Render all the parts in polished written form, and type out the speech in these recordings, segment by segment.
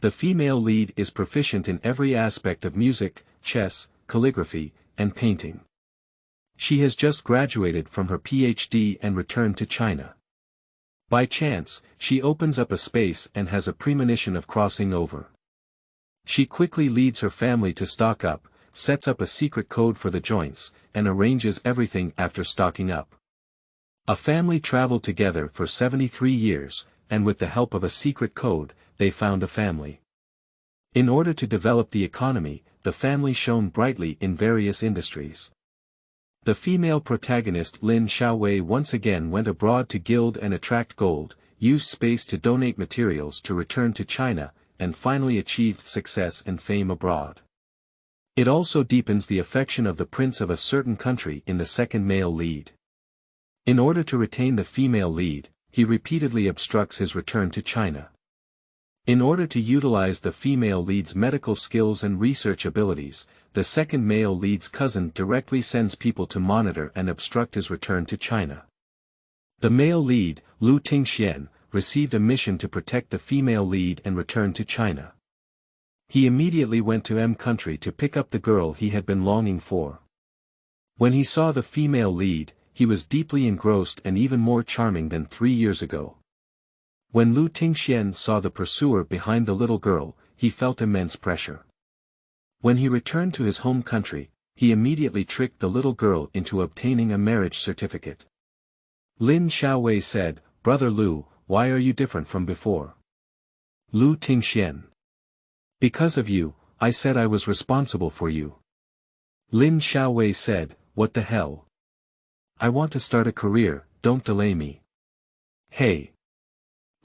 The female lead is proficient in every aspect of music, chess, calligraphy, and painting. She has just graduated from her PhD and returned to China. By chance, she opens up a space and has a premonition of crossing over. She quickly leads her family to stock up, sets up a secret code for the joints, and arranges everything after stocking up. A family traveled together for 73 years, and with the help of a secret code, they found a family. In order to develop the economy, the family shone brightly in various industries. The female protagonist Lin Xiaowei once again went abroad to gild and attract gold, used space to donate materials to return to China, and finally achieved success and fame abroad. It also deepens the affection of the prince of a certain country in the second male lead. In order to retain the female lead, he repeatedly obstructs his return to China. In order to utilize the female lead's medical skills and research abilities, the second male lead's cousin directly sends people to monitor and obstruct his return to China. The male lead, Lu Tingxian, received a mission to protect the female lead and return to China. He immediately went to M country to pick up the girl he had been longing for. When he saw the female lead, he was deeply engrossed and even more charming than 3 years ago. When Lu Tingxian saw the pursuer behind the little girl, he felt immense pressure. When he returned to his home country, he immediately tricked the little girl into obtaining a marriage certificate. Lin Xiaowei said, "Brother Lu, why are you different from before?" Lu Tingxian. "Because of you, I said I was responsible for you." Lin Xiaowei said, "What the hell? I want to start a career, don't delay me." "Hey."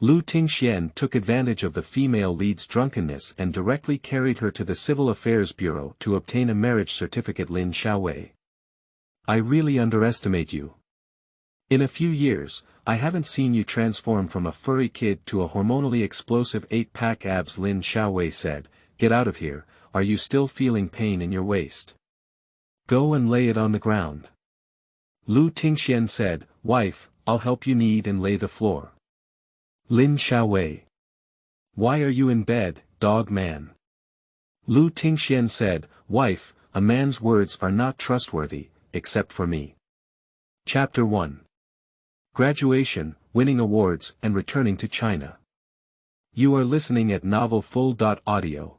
Lu Tingxian took advantage of the female lead's drunkenness and directly carried her to the Civil Affairs Bureau to obtain a marriage certificate. Lin Xiaowei. "I really underestimate you. In a few years, I haven't seen you transform from a furry kid to a hormonally explosive 8-pack abs." Lin Xiaowei said, "Get out of here, are you still feeling pain in your waist? Go and lay it on the ground." Lu Tingxian said, "Wife, I'll help you knead and lay the floor." Lin Xiaowei. "Why are you in bed, dog man?" Lu Tingxian said, "Wife, a man's words are not trustworthy, except for me." Chapter 1. Graduation, winning awards and returning to China. You are listening at novelfull.audio.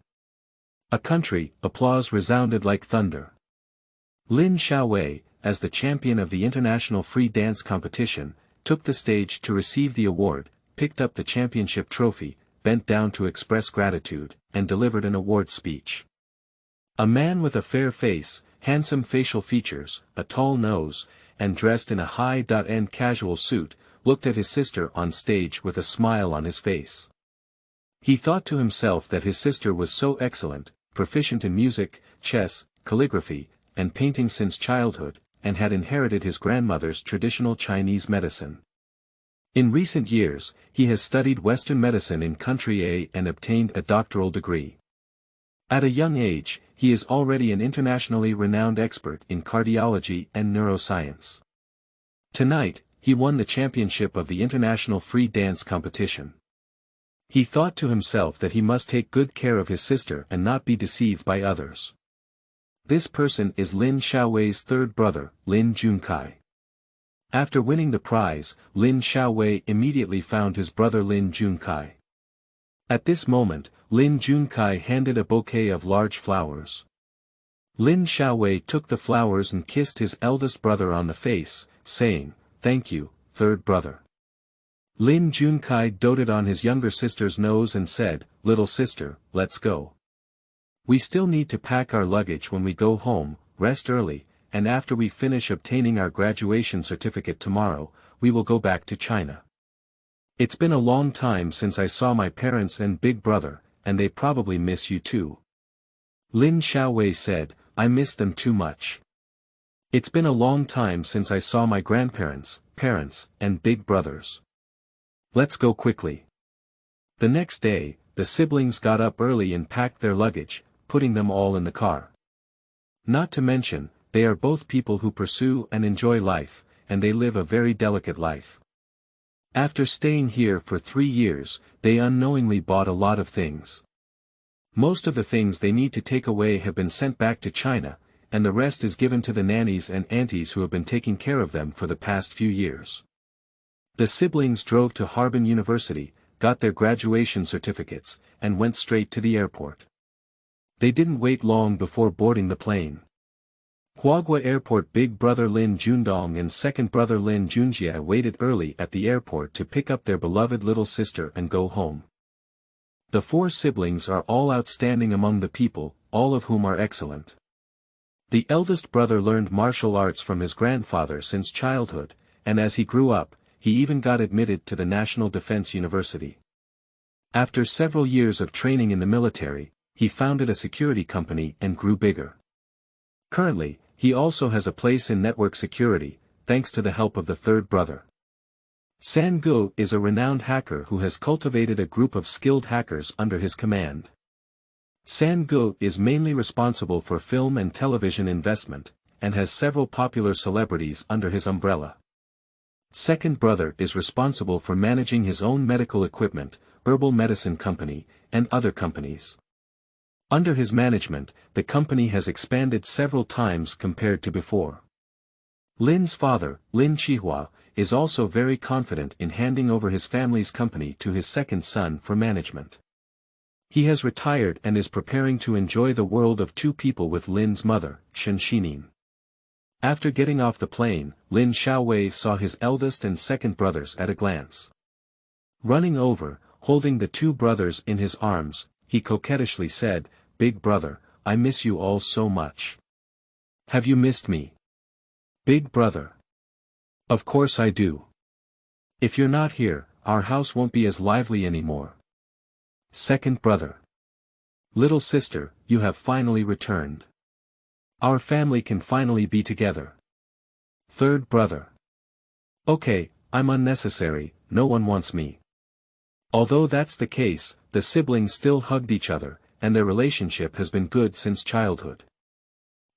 A country, applause resounded like thunder. Lin Xiaowei, as the champion of the international free dance competition, took the stage to receive the award, picked up the championship trophy, bent down to express gratitude, and delivered an award speech. A man with a fair face, handsome facial features, a tall nose, and dressed in a high-end casual suit, looked at his sister on stage with a smile on his face. He thought to himself that his sister was so excellent, proficient in music, chess, calligraphy, and painting since childhood, and had inherited his grandmother's traditional Chinese medicine. In recent years, he has studied Western medicine in country A and obtained a doctoral degree. At a young age, he is already an internationally renowned expert in cardiology and neuroscience. Tonight, he won the championship of the international free dance competition. He thought to himself that he must take good care of his sister and not be deceived by others. This person is Lin Xiaowei's third brother, Lin Junkai. After winning the prize, Lin Xiaowei immediately found his brother Lin Junkai. At this moment, Lin Junkai handed a bouquet of large flowers. Lin Xiaowei took the flowers and kissed his eldest brother on the face, saying, "Thank you, third brother." Lin Junkai doted on his younger sister's nose and said, "Little sister, let's go. We still need to pack our luggage when we go home, rest early, and after we finish obtaining our graduation certificate tomorrow, we will go back to China. It's been a long time since I saw my parents and big brother, and they probably miss you too." Lin Xiaowei said, "I miss them too much. It's been a long time since I saw my grandparents, parents, and big brothers. Let's go quickly." The next day, the siblings got up early and packed their luggage, putting them all in the car. Not to mention, they are both people who pursue and enjoy life, and they live a very delicate life. After staying here for 3 years, they unknowingly bought a lot of things. Most of the things they need to take away have been sent back to China, and the rest is given to the nannies and aunties who have been taking care of them for the past few years. The siblings drove to Harbin University, got their graduation certificates, and went straight to the airport. They didn't wait long before boarding the plane. Huaguo Airport. Big brother Lin Jundong and second brother Lin Junjie waited early at the airport to pick up their beloved little sister and go home. The four siblings are all outstanding among the people, all of whom are excellent. The eldest brother learned martial arts from his grandfather since childhood, and as he grew up, he even got admitted to the National Defense University. After several years of training in the military, he founded a security company and grew bigger. Currently, he also has a place in network security, thanks to the help of the third brother. San Gu is a renowned hacker who has cultivated a group of skilled hackers under his command. San Gu is mainly responsible for film and television investment, and has several popular celebrities under his umbrella. Second brother is responsible for managing his own medical equipment, herbal medicine company, and other companies. Under his management, the company has expanded several times compared to before. Lin's father, Lin Chihua, is also very confident in handing over his family's company to his second son for management. He has retired and is preparing to enjoy the world of two people with Lin's mother, Shen Xinin. After getting off the plane, Lin Xiaowei saw his eldest and second brothers at a glance. Running over, holding the two brothers in his arms, he coquettishly said, "Big brother, I miss you all so much." "Have you missed me?" "Big brother. Of course I do. If you're not here, our house won't be as lively anymore." Second brother. "Little sister, you have finally returned. Our family can finally be together." Third brother. "Okay, I'm unnecessary, no one wants me." Although that's the case, the siblings still hugged each other, and their relationship has been good since childhood.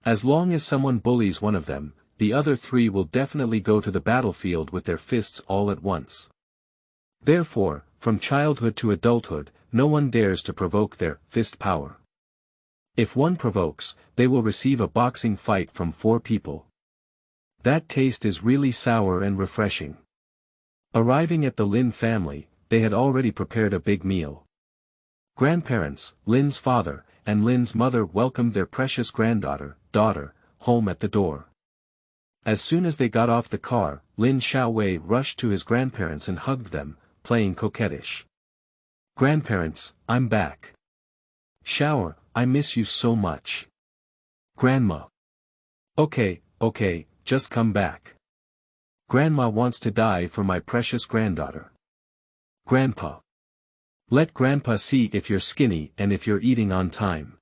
As long as someone bullies one of them, the other three will definitely go to the battlefield with their fists all at once. Therefore, from childhood to adulthood, no one dares to provoke their fist power. If one provokes, they will receive a boxing fight from 4 people. That taste is really sour and refreshing. Arriving at the Lin family, they had already prepared a big meal. Grandparents, Lin's father, and Lin's mother welcomed their precious daughter, home at the door. As soon as they got off the car, Lin Xiaowei rushed to his grandparents and hugged them, playing coquettish. "Grandparents, I'm back. Xiao, I miss you so much." "Grandma." Okay, just come back. Grandma wants to die for my precious granddaughter." "Grandpa. Let Grandpa see if you're skinny and if you're eating on time."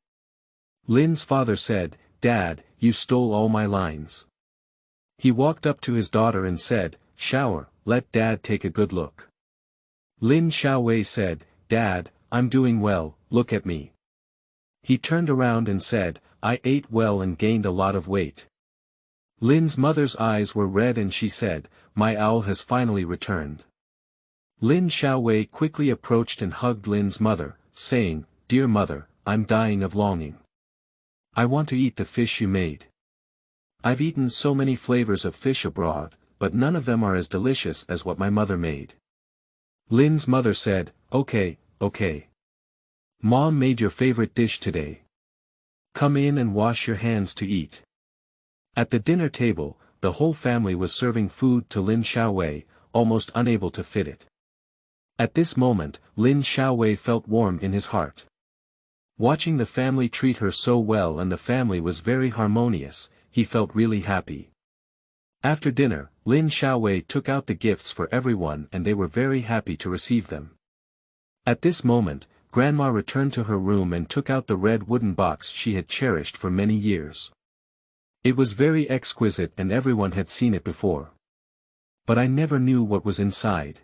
Lin's father said, "Dad, you stole all my lines." He walked up to his daughter and said, "Xiao, let Dad take a good look." Lin Xiaowei said, "Dad, I'm doing well, look at me." He turned around and said, "I ate well and gained a lot of weight." Lin's mother's eyes were red and she said, "My owl has finally returned." Lin Xiaowei quickly approached and hugged Lin's mother, saying, "Dear mother, I'm dying of longing. I want to eat the fish you made. I've eaten so many flavors of fish abroad, but none of them are as delicious as what my mother made." Lin's mother said, Okay. Mom made your favorite dish today. Come in and wash your hands to eat." At the dinner table, the whole family was serving food to Lin Xiaowei, almost unable to fit it. At this moment, Lin Xiaowei felt warm in his heart. Watching the family treat her so well and the family was very harmonious, he felt really happy. After dinner, Lin Xiaowei took out the gifts for everyone and they were very happy to receive them. At this moment, Grandma returned to her room and took out the red wooden box she had cherished for many years. It was very exquisite and everyone had seen it before. But I never knew what was inside.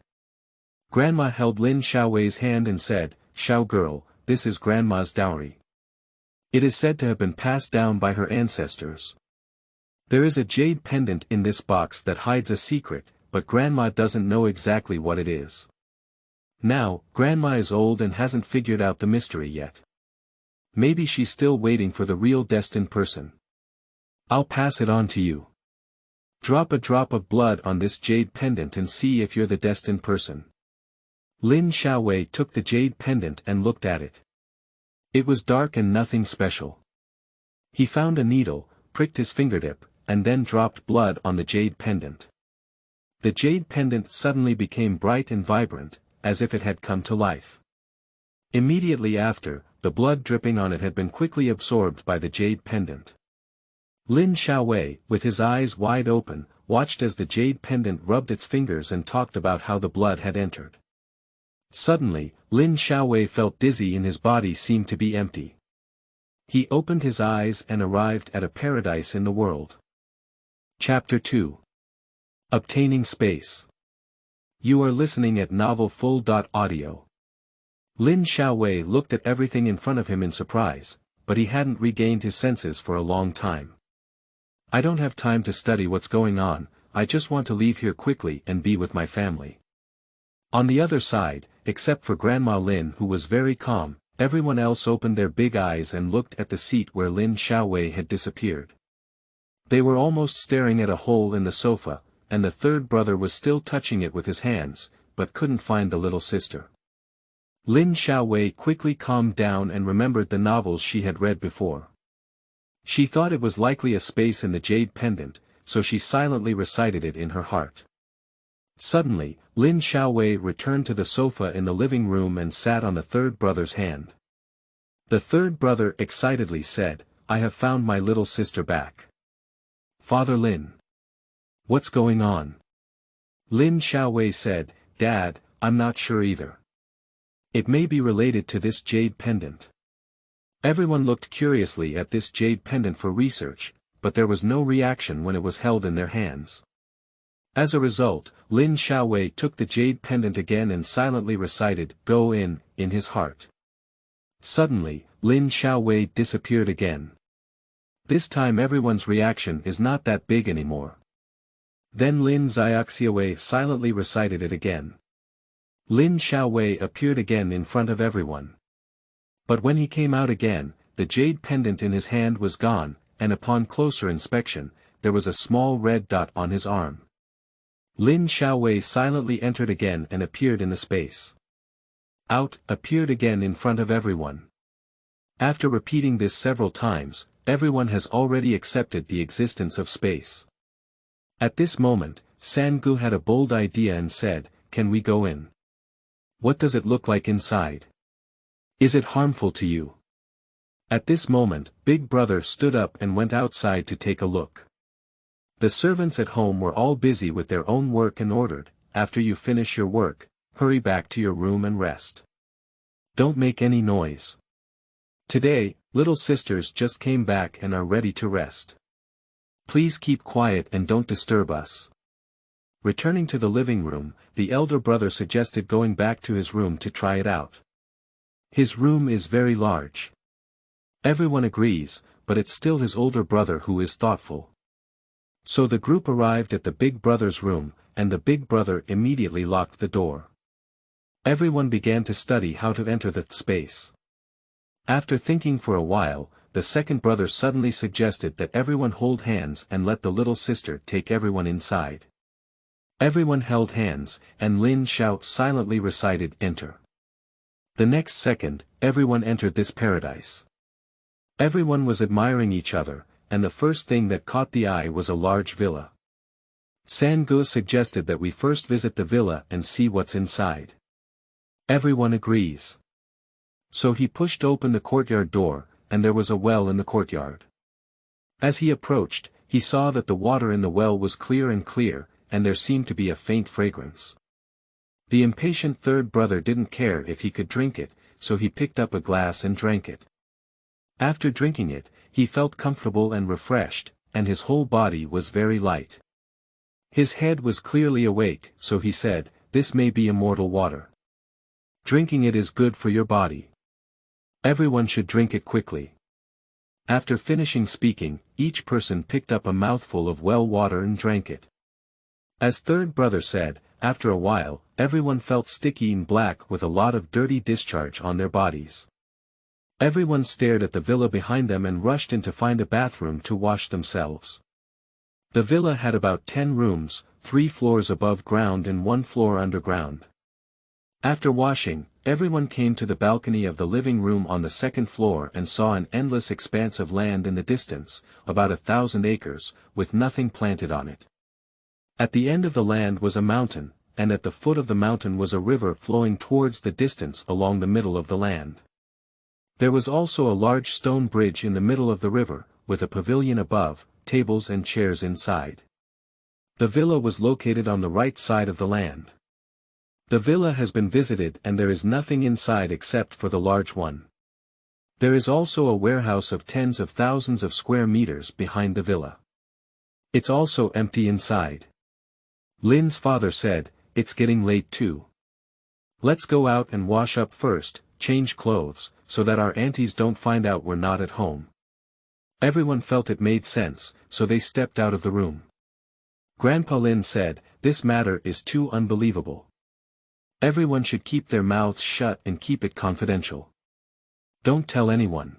Grandma held Lin Xiaowei's hand and said, "Xiao girl, this is Grandma's dowry. It is said to have been passed down by her ancestors. There is a jade pendant in this box that hides a secret, but Grandma doesn't know exactly what it is. Now, Grandma is old and hasn't figured out the mystery yet. Maybe she's still waiting for the real destined person. I'll pass it on to you. Drop a drop of blood on this jade pendant and see if you're the destined person. Lin Xiaowei took the jade pendant and looked at it. It was dark and nothing special. He found a needle, pricked his fingertip, and then dropped blood on the jade pendant. The jade pendant suddenly became bright and vibrant, as if it had come to life. Immediately after, the blood dripping on it had been quickly absorbed by the jade pendant. Lin Xiaowei, with his eyes wide open, watched as the jade pendant rubbed its fingers and talked about how the blood had entered. Suddenly, Lin Xiaowei felt dizzy and his body seemed to be empty. He opened his eyes and arrived at a paradise in the world. Chapter 2. Obtaining Space. You are listening at novelfull.audio. Lin Xiaowei looked at everything in front of him in surprise, but he hadn't regained his senses for a long time. I don't have time to study what's going on, I just want to leave here quickly and be with my family. On the other side, except for Grandma Lin who was very calm, everyone else opened their big eyes and looked at the seat where Lin Xiaowei had disappeared. They were almost staring at a hole in the sofa, and the third brother was still touching it with his hands, but couldn't find the little sister. Lin Xiaowei quickly calmed down and remembered the novels she had read before. She thought it was likely a space in the jade pendant, so she silently recited it in her heart. Suddenly, Lin Xiaowei returned to the sofa in the living room and sat on the third brother's hand. The third brother excitedly said, I have found my little sister back. Father Lin. What's going on? Lin Xiaowei said, Dad, I'm not sure either. It may be related to this jade pendant. Everyone looked curiously at this jade pendant for research, but there was no reaction when it was held in their hands. As a result, Lin Xiaowei took the jade pendant again and silently recited, Go in his heart. Suddenly, Lin Xiaowei disappeared again. This time everyone's reaction is not that big anymore. Then Lin Xiaowei silently recited it again. Lin Xiaowei appeared again in front of everyone. But when he came out again, the jade pendant in his hand was gone, and upon closer inspection, there was a small red dot on his arm. Lin Xiaowei silently entered again and appeared in the space. Out, appeared again in front of everyone. After repeating this several times, everyone has already accepted the existence of space. At this moment, Sangu had a bold idea and said, Can we go in? What does it look like inside? Is it harmful to you? At this moment, Big Brother stood up and went outside to take a look. The servants at home were all busy with their own work and ordered, After you finish your work, hurry back to your room and rest. Don't make any noise. Today, little sisters just came back and are ready to rest. Please keep quiet and don't disturb us. Returning to the living room, the elder brother suggested going back to his room to try it out. His room is very large. Everyone agrees, but it's still his older brother who is thoughtful. So the group arrived at the big brother's room, and the big brother immediately locked the door. Everyone began to study how to enter that space. After thinking for a while, the second brother suddenly suggested that everyone hold hands and let the little sister take everyone inside. Everyone held hands, and Lin Xiao silently recited Enter. The next second, everyone entered this paradise. Everyone was admiring each other, and the first thing that caught the eye was a large villa. Sangu suggested that we first visit the villa and see what's inside. Everyone agrees. So he pushed open the courtyard door, and there was a well in the courtyard. As he approached, he saw that the water in the well was clear, and there seemed to be a faint fragrance. The impatient third brother didn't care if he could drink it, so he picked up a glass and drank it. After drinking it, he felt comfortable and refreshed, and his whole body was very light. His head was clearly awake, so he said, This may be immortal water. Drinking it is good for your body. Everyone should drink it quickly. After finishing speaking, each person picked up a mouthful of well water and drank it. As third brother said, after a while, everyone felt sticky and black with a lot of dirty discharge on their bodies. Everyone stared at the villa behind them and rushed in to find a bathroom to wash themselves. The villa had about 10 rooms, 3 floors above ground and 1 floor underground. After washing, everyone came to the balcony of the living room on the second floor and saw an endless expanse of land in the distance, about 1,000 acres, with nothing planted on it. At the end of the land was a mountain, and at the foot of the mountain was a river flowing towards the distance along the middle of the land. There was also a large stone bridge in the middle of the river, with a pavilion above, tables and chairs inside. The villa was located on the right side of the land. The villa has been visited and there is nothing inside except for the large one. There is also a warehouse of tens of thousands of square meters behind the villa. It's also empty inside. Lin's father said, "It's getting late too. Let's go out and wash up first, change clothes, so that our aunties don't find out we're not at home." Everyone felt it made sense, so they stepped out of the room. Grandpa Lin said, "This matter is too unbelievable. Everyone should keep their mouths shut and keep it confidential. Don't tell anyone.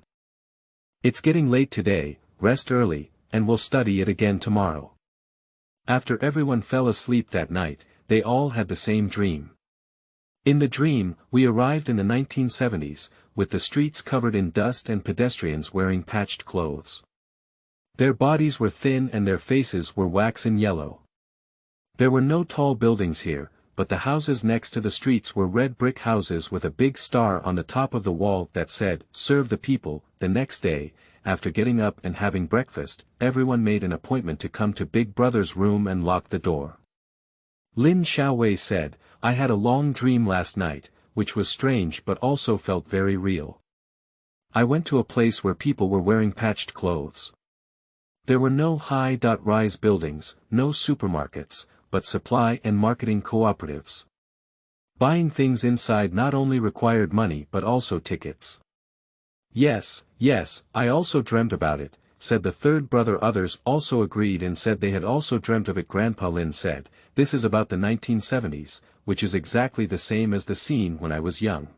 It's getting late today, rest early, and we'll study it again tomorrow." After everyone fell asleep that night, they all had the same dream. In the dream, we arrived in the 1970s, with the streets covered in dust and pedestrians wearing patched clothes. Their bodies were thin and their faces were waxen yellow. There were no tall buildings here, but the houses next to the streets were red brick houses with a big star on the top of the wall that said, "Serve the people." The next day, after getting up and having breakfast, everyone made an appointment to come to Big Brother's room and lock the door. Lin Xiaowei said, "I had a long dream last night, which was strange but also felt very real. I went to a place where people were wearing patched clothes. There were no high-rise buildings, no supermarkets, but supply and marketing cooperatives. Buying things inside not only required money but also tickets." Yes, I also dreamt about it," said the third brother. Others also agreed and said they had also dreamt of it. Grandpa Lin said, "This is about the 1970s, which is exactly the same as the scene when I was young.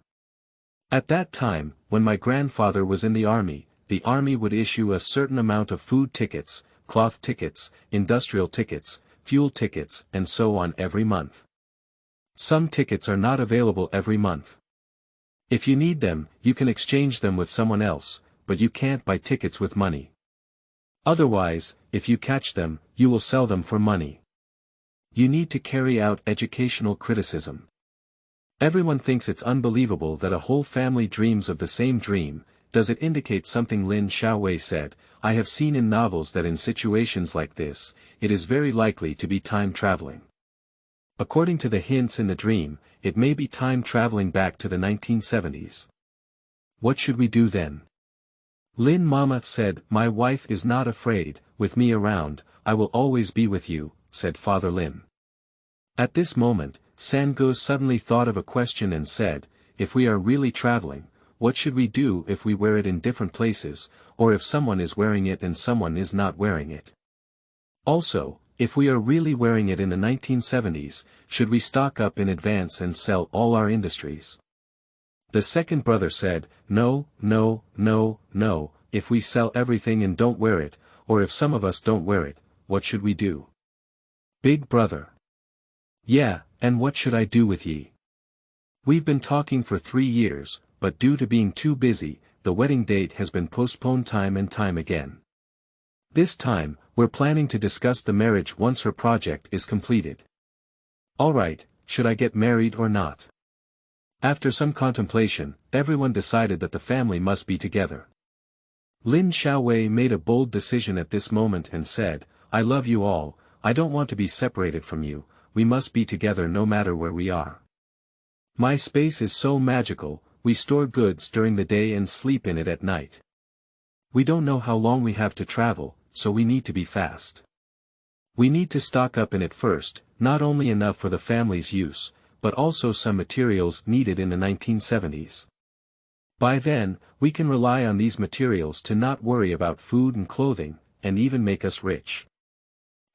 At that time, when my grandfather was in the army would issue a certain amount of food tickets, cloth tickets, industrial tickets, fuel tickets and so on every month. Some tickets are not available every month. If you need them, you can exchange them with someone else, but you can't buy tickets with money. Otherwise, if you catch them, you will sell them for money. You need to carry out educational criticism. Everyone thinks it's unbelievable that a whole family dreams of the same dream. Does it indicate something?" Lin Xiaowei said, "I have seen in novels that in situations like this, it is very likely to be time traveling. According to the hints in the dream, it may be time traveling back to the 1970s. What should we do then?" Lin Mama said, "My wife is not afraid. With me around, I will always be with you," said Father Lin. At this moment, Sango suddenly thought of a question and said, "If we are really traveling, what should we do if we wear it in different places, or if someone is wearing it and someone is not wearing it? Also, if we are really wearing it in the 1970s, should we stock up in advance and sell all our industries?" The second brother said, No, if we sell everything and don't wear it, or if some of us don't wear it, what should we do?" Big brother: "Yeah, and what should I do with ye? We've been talking for 3 years, but due to being too busy, the wedding date has been postponed time and time again. This time, we're planning to discuss the marriage once her project is completed. Alright, should I get married or not?" After some contemplation, everyone decided that the family must be together. Lin Xiaowei made a bold decision at this moment and said, "I love you all, I don't want to be separated from you, we must be together no matter where we are. My space is so magical, we store goods during the day and sleep in it at night. We don't know how long we have to travel, so we need to be fast. We need to stock up in it first, not only enough for the family's use, but also some materials needed in the 1970s. By then, we can rely on these materials to not worry about food and clothing, and even make us rich."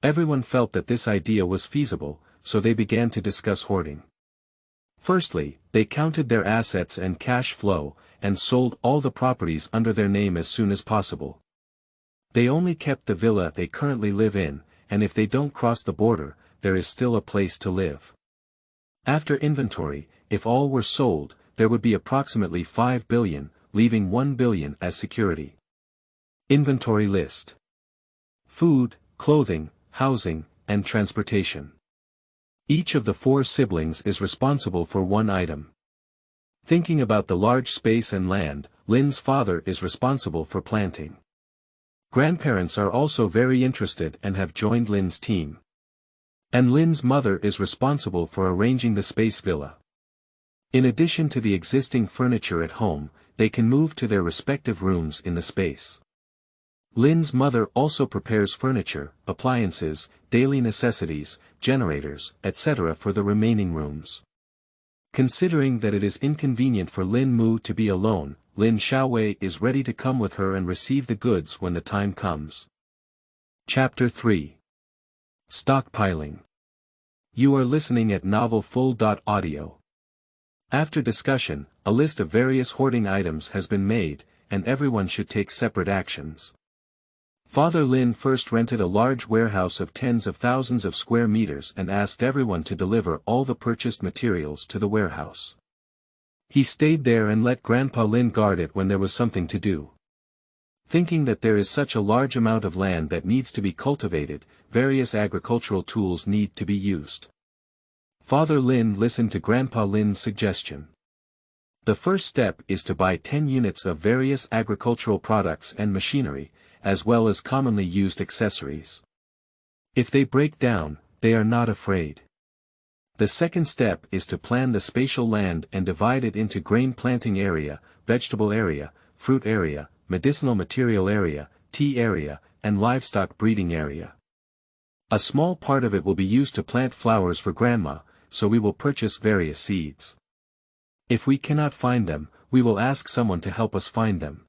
Everyone felt that this idea was feasible, so they began to discuss hoarding. Firstly, they counted their assets and cash flow, and sold all the properties under their name as soon as possible. They only kept the villa they currently live in, and if they don't cross the border, there is still a place to live. After inventory, if all were sold, there would be approximately 5 billion, leaving 1 billion as security. Inventory list. Food, clothing, housing, and transportation. Each of the 4 siblings is responsible for one item. Thinking about the large space and land, Lin's father is responsible for planting. Grandparents are also very interested and have joined Lin's team. And Lin's mother is responsible for arranging the space villa. In addition to the existing furniture at home, they can move to their respective rooms in the space. Lin's mother also prepares furniture, appliances, daily necessities, generators, etc. for the remaining rooms. Considering that it is inconvenient for Lin Mu to be alone, Lin Xiaowei is ready to come with her and receive the goods when the time comes. Chapter 3. Stockpiling. You are listening at novelfull.audio. After discussion, a list of various hoarding items has been made, and everyone should take separate actions. Father Lin first rented a large warehouse of tens of thousands of square meters and asked everyone to deliver all the purchased materials to the warehouse. He stayed there and let Grandpa Lin guard it when there was something to do. Thinking that there is such a large amount of land that needs to be cultivated, various agricultural tools need to be used. Father Lin listened to Grandpa Lin's suggestion. The first step is to buy 10 units of various agricultural products and machinery, as well as commonly used accessories. If they break down, they are not afraid. The second step is to plan the spatial land and divide it into grain planting area, vegetable area, fruit area, medicinal material area, tea area, and livestock breeding area. A small part of it will be used to plant flowers for Grandma, so we will purchase various seeds. If we cannot find them, we will ask someone to help us find them.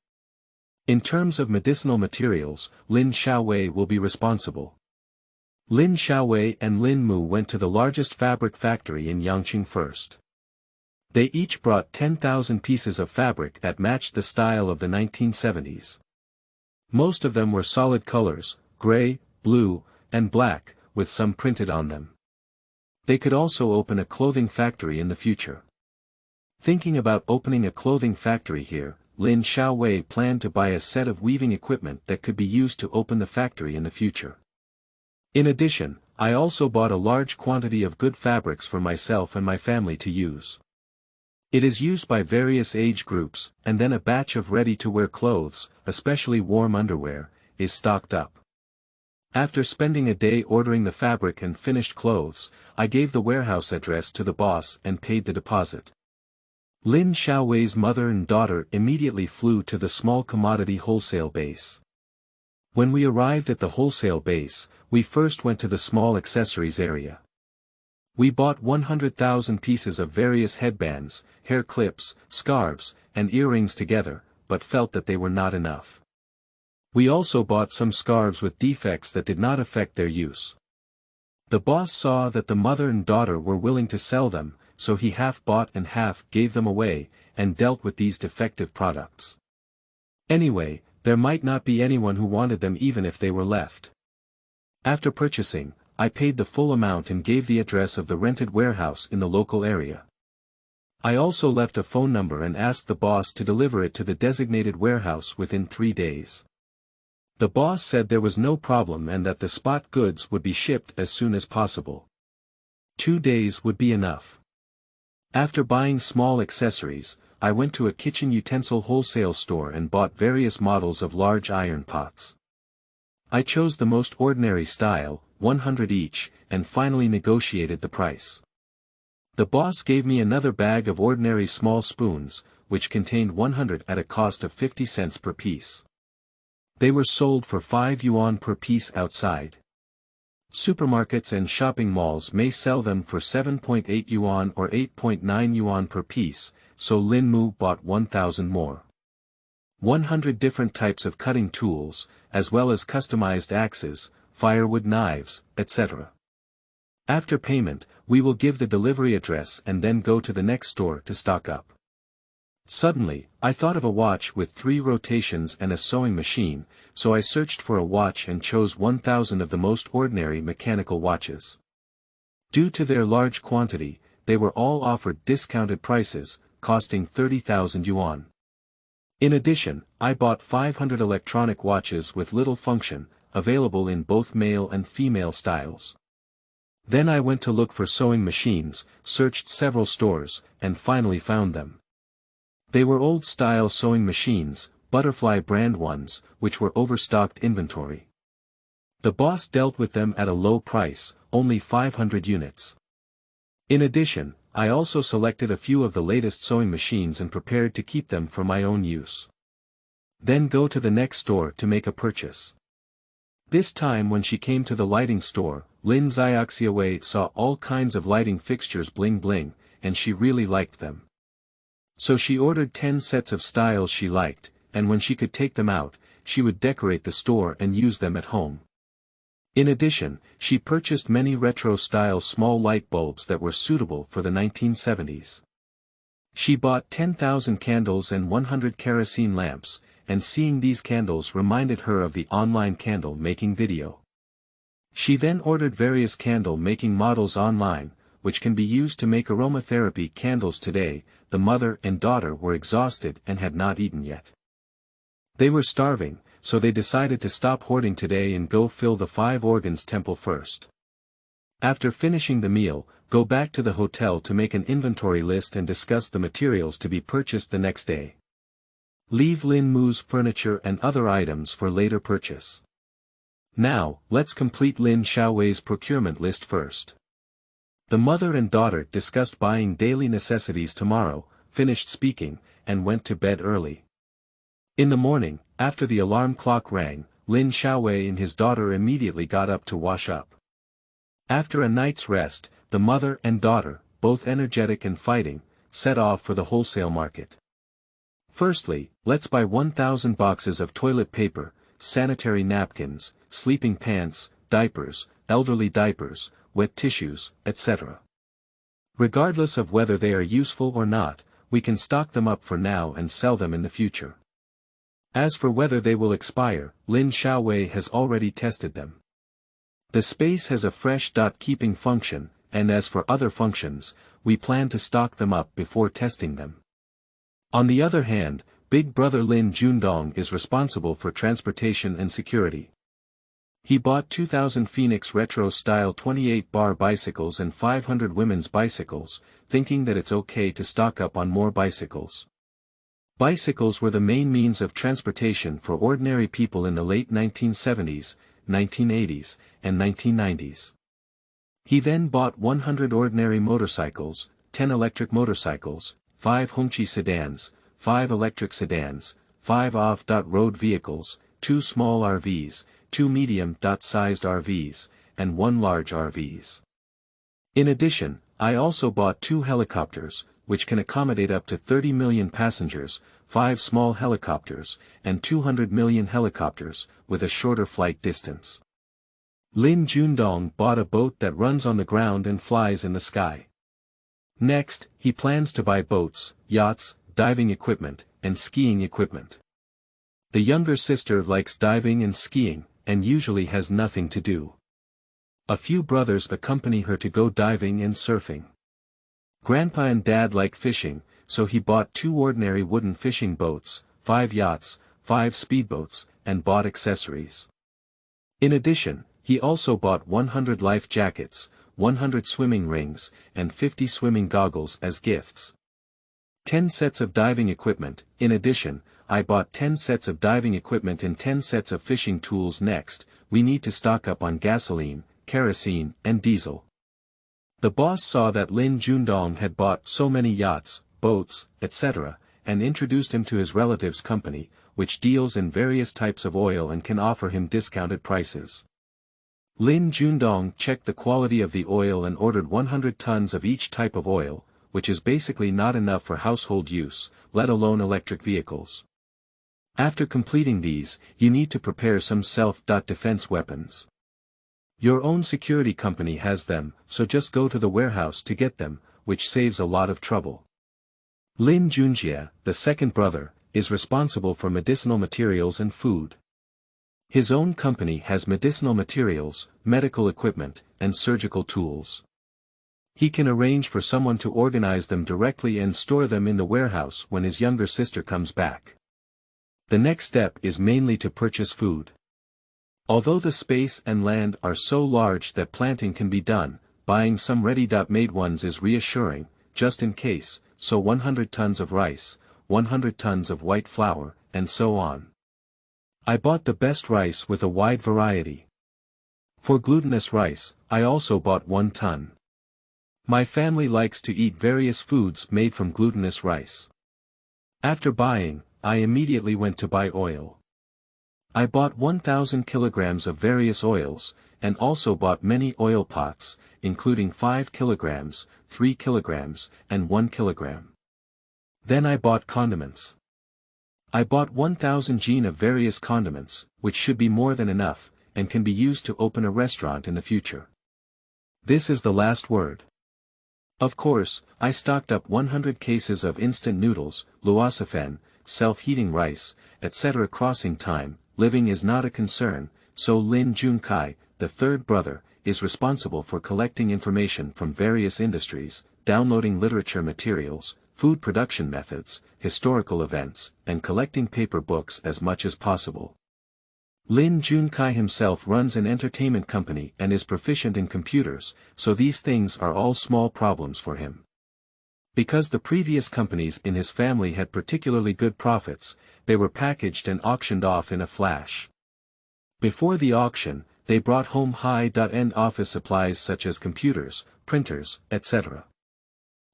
In terms of medicinal materials, Lin Xiaowei will be responsible. Lin Xiaowei and Lin Mu went to the largest fabric factory in Yangqing first. They each brought 10,000 pieces of fabric that matched the style of the 1970s. Most of them were solid colors, gray, blue, and black, with some printed on them. They could also open a clothing factory in the future. Thinking about opening a clothing factory here, Lin Xiaowei planned to buy a set of weaving equipment that could be used to open the factory in the future. In addition, I also bought a large quantity of good fabrics for myself and my family to use. It is used by various age groups, and then a batch of ready-to-wear clothes, especially warm underwear, is stocked up. After spending a day ordering the fabric and finished clothes, I gave the warehouse address to the boss and paid the deposit. Lin Xiaowei's mother and daughter immediately flew to the small commodity wholesale base. When we arrived at the wholesale base, we first went to the small accessories area. We bought 100,000 pieces of various headbands, hair clips, scarves, and earrings together, but felt that they were not enough. We also bought some scarves with defects that did not affect their use. The boss saw that the mother and daughter were willing to sell them, so he half bought and half gave them away, and dealt with these defective products. Anyway, there might not be anyone who wanted them even if they were left. After purchasing, I paid the full amount and gave the address of the rented warehouse in the local area. I also left a phone number and asked the boss to deliver it to the designated warehouse within 3 days. The boss said there was no problem and that the spot goods would be shipped as soon as possible. 2 days would be enough. After buying small accessories, I went to a kitchen utensil wholesale store and bought various models of large iron pots. I chose the most ordinary style, 100 each, and finally negotiated the price. The boss gave me another bag of ordinary small spoons, which contained 100 at a cost of 50 cents per piece. They were sold for 5 yuan per piece outside. Supermarkets and shopping malls may sell them for 7.8 yuan or 8.9 yuan per piece, so Lin Mu bought 1,000 more. 100 different types of cutting tools, as well as customized axes, firewood knives, etc. After payment, we will give the delivery address and then go to the next store to stock up. Suddenly, I thought of a watch with 3 rotations and a sewing machine, so I searched for a watch and chose 1,000 of the most ordinary mechanical watches. Due to their large quantity, they were all offered discounted prices, costing 30,000 yuan. In addition, I bought 500 electronic watches with little function, available in both male and female styles. Then I went to look for sewing machines, searched several stores, and finally found them. They were old-style sewing machines, Butterfly brand ones, which were overstocked inventory. The boss dealt with them at a low price, only 500 units. In addition, I also selected a few of the latest sewing machines and prepared to keep them for my own use. Then go to the next store to make a purchase. This time when she came to the lighting store, Lin Xiaoxiawei saw all kinds of lighting fixtures bling bling, and she really liked them. So she ordered 10 sets of styles she liked, and when she could take them out, she would decorate the store and use them at home. In addition, she purchased many retro-style small light bulbs that were suitable for the 1970s. She bought 10,000 candles and 100 kerosene lamps, and seeing these candles reminded her of the online candle-making video. She then ordered various candle-making models online, which can be used to make aromatherapy candles today. The mother and daughter were exhausted and had not eaten yet. They were starving, so they decided to stop hoarding today and go fill the 5 organs temple first. After finishing the meal, go back to the hotel to make an inventory list and discuss the materials to be purchased the next day. Leave Lin Mu's furniture and other items for later purchase. Now, let's complete Lin Xiaowei's procurement list first. The mother and daughter discussed buying daily necessities tomorrow, finished speaking, and went to bed early. In the morning, after the alarm clock rang, Lin Xiaowei and his daughter immediately got up to wash up. After a night's rest, the mother and daughter, both energetic and fighting, set off for the wholesale market. Firstly, let's buy 1,000 boxes of toilet paper, sanitary napkins, sleeping pants, diapers, elderly diapers, wet tissues, etc. Regardless of whether they are useful or not, we can stock them up for now and sell them in the future. As for whether they will expire, Lin Xiaowei has already tested them. The space has a fresh keeping function, and as for other functions, we plan to stock them up before testing them. On the other hand, Big Brother Lin Jundong is responsible for transportation and security. He bought 2,000 Phoenix Retro-style 28-bar bicycles and 500 women's bicycles, thinking that it's okay to stock up on more bicycles. Bicycles were the main means of transportation for ordinary people in the late 1970s, 1980s, and 1990s. He then bought 100 ordinary motorcycles, 10 electric motorcycles, 5 Hongqi sedans, 5 electric sedans, 5 off-road vehicles, 2 small RVs, 2 medium-sized RVs, and 1 large RVs. In addition, I also bought 2 helicopters, which can accommodate up to 30 million passengers, 5 small helicopters, and 200 million helicopters, with a shorter flight distance. Lin Jundong bought a boat that runs on the ground and flies in the sky. Next, he plans to buy boats, yachts, diving equipment, and skiing equipment. The younger sister likes diving and skiing, and usually has nothing to do. A few brothers accompany her to go diving and surfing. Grandpa and Dad like fishing, so he bought 2 ordinary wooden fishing boats, 5 yachts, 5 speedboats, and bought accessories. In addition, he also bought 100 life jackets, 100 swimming rings, and 50 swimming goggles as gifts. 10 sets of diving equipment. In addition, I bought 10 sets of diving equipment and 10 sets of fishing tools. Next, we need to stock up on gasoline, kerosene, and diesel. The boss saw that Lin Jundong had bought so many yachts, boats, etc., and introduced him to his relative's company, which deals in various types of oil and can offer him discounted prices. Lin Jundong checked the quality of the oil and ordered 100 tons of each type of oil, which is basically not enough for household use, let alone electric vehicles. After completing these, you need to prepare some self-defense weapons. Your own security company has them, so just go to the warehouse to get them, which saves a lot of trouble. Lin Junjie, the second brother, is responsible for medicinal materials and food. His own company has medicinal materials, medical equipment, and surgical tools. He can arrange for someone to organize them directly and store them in the warehouse when his younger sister comes back. The next step is mainly to purchase food. Although the space and land are so large that planting can be done, buying some ready-made ones is reassuring, just in case, so 100 tons of rice, 100 tons of white flour, and so on. I bought the best rice with a wide variety. For glutinous rice, I also bought 1 ton. My family likes to eat various foods made from glutinous rice. After buying, I immediately went to buy oil. I bought 1,000 kilograms of various oils, and also bought many oil pots, including 5 kilograms, 3 kilograms, and 1 kilogram. Then I bought condiments. I bought 1,000 jin of various condiments, which should be more than enough, and can be used to open a restaurant in the future. This is the last word. Of course, I stocked up 100 cases of instant noodles, luosafen, self-heating rice, etc. Crossing time, living is not a concern, so Lin Junkai, the third brother, is responsible for collecting information from various industries, downloading literature materials, food production methods, historical events, and collecting paper books as much as possible. Lin Junkai himself runs an entertainment company and is proficient in computers, so these things are all small problems for him. Because the previous companies in his family had particularly good profits, they were packaged and auctioned off in a flash. Before the auction, they brought home high-end office supplies such as computers, printers, etc.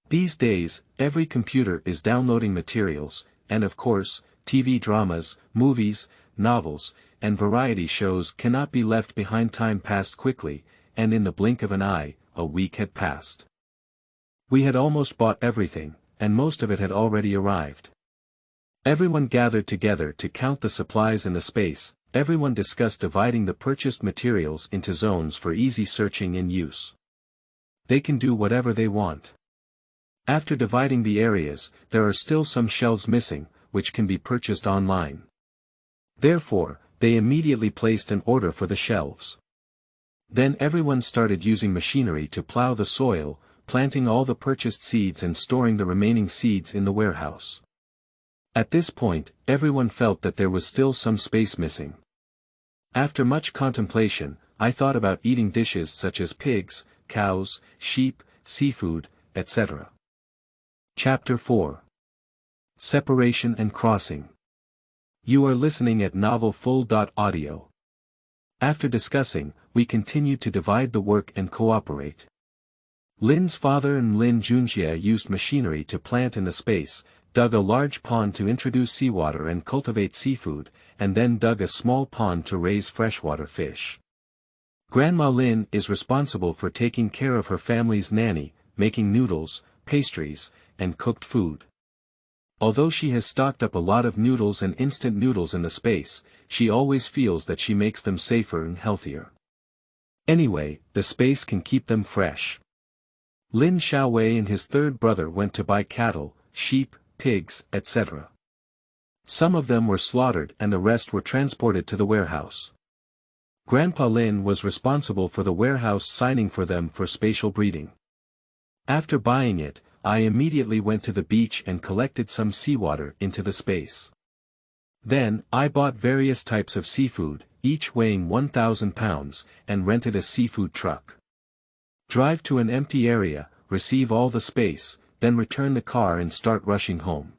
These days, every computer is downloading materials, and of course, TV dramas, movies, novels, and variety shows cannot be left behind. Time passed quickly, and in the blink of an eye, a week had passed. We had almost bought everything, and most of it had already arrived. Everyone gathered together to count the supplies in the space, everyone discussed dividing the purchased materials into zones for easy searching and use. They can do whatever they want. After dividing the areas, there are still some shelves missing, which can be purchased online. Therefore, they immediately placed an order for the shelves. Then everyone started using machinery to plow the soil, planting all the purchased seeds and storing the remaining seeds in the warehouse. At this point, everyone felt that there was still some space missing. After much contemplation, I thought about eating dishes such as pigs, cows, sheep, seafood, etc. Chapter 4. Separation and Crossing. You are listening at novelfull.audio. After discussing, we continued to divide the work and cooperate. Lin's father and Lin Junjie used machinery to plant in the space, dug a large pond to introduce seawater and cultivate seafood, and then dug a small pond to raise freshwater fish. Grandma Lin is responsible for taking care of her family's nanny, making noodles, pastries, and cooked food. Although she has stocked up a lot of noodles and instant noodles in the space, she always feels that she makes them safer and healthier. Anyway, the space can keep them fresh. Lin Xiaowei and his third brother went to buy cattle, sheep, pigs, etc. Some of them were slaughtered and the rest were transported to the warehouse. Grandpa Lin was responsible for the warehouse signing for them for spatial breeding. After buying it, I immediately went to the beach and collected some seawater into the space. Then, I bought various types of seafood, each weighing 1,000 pounds, and rented a seafood truck. Drive to an empty area, receive all the space, then return the car and start rushing home.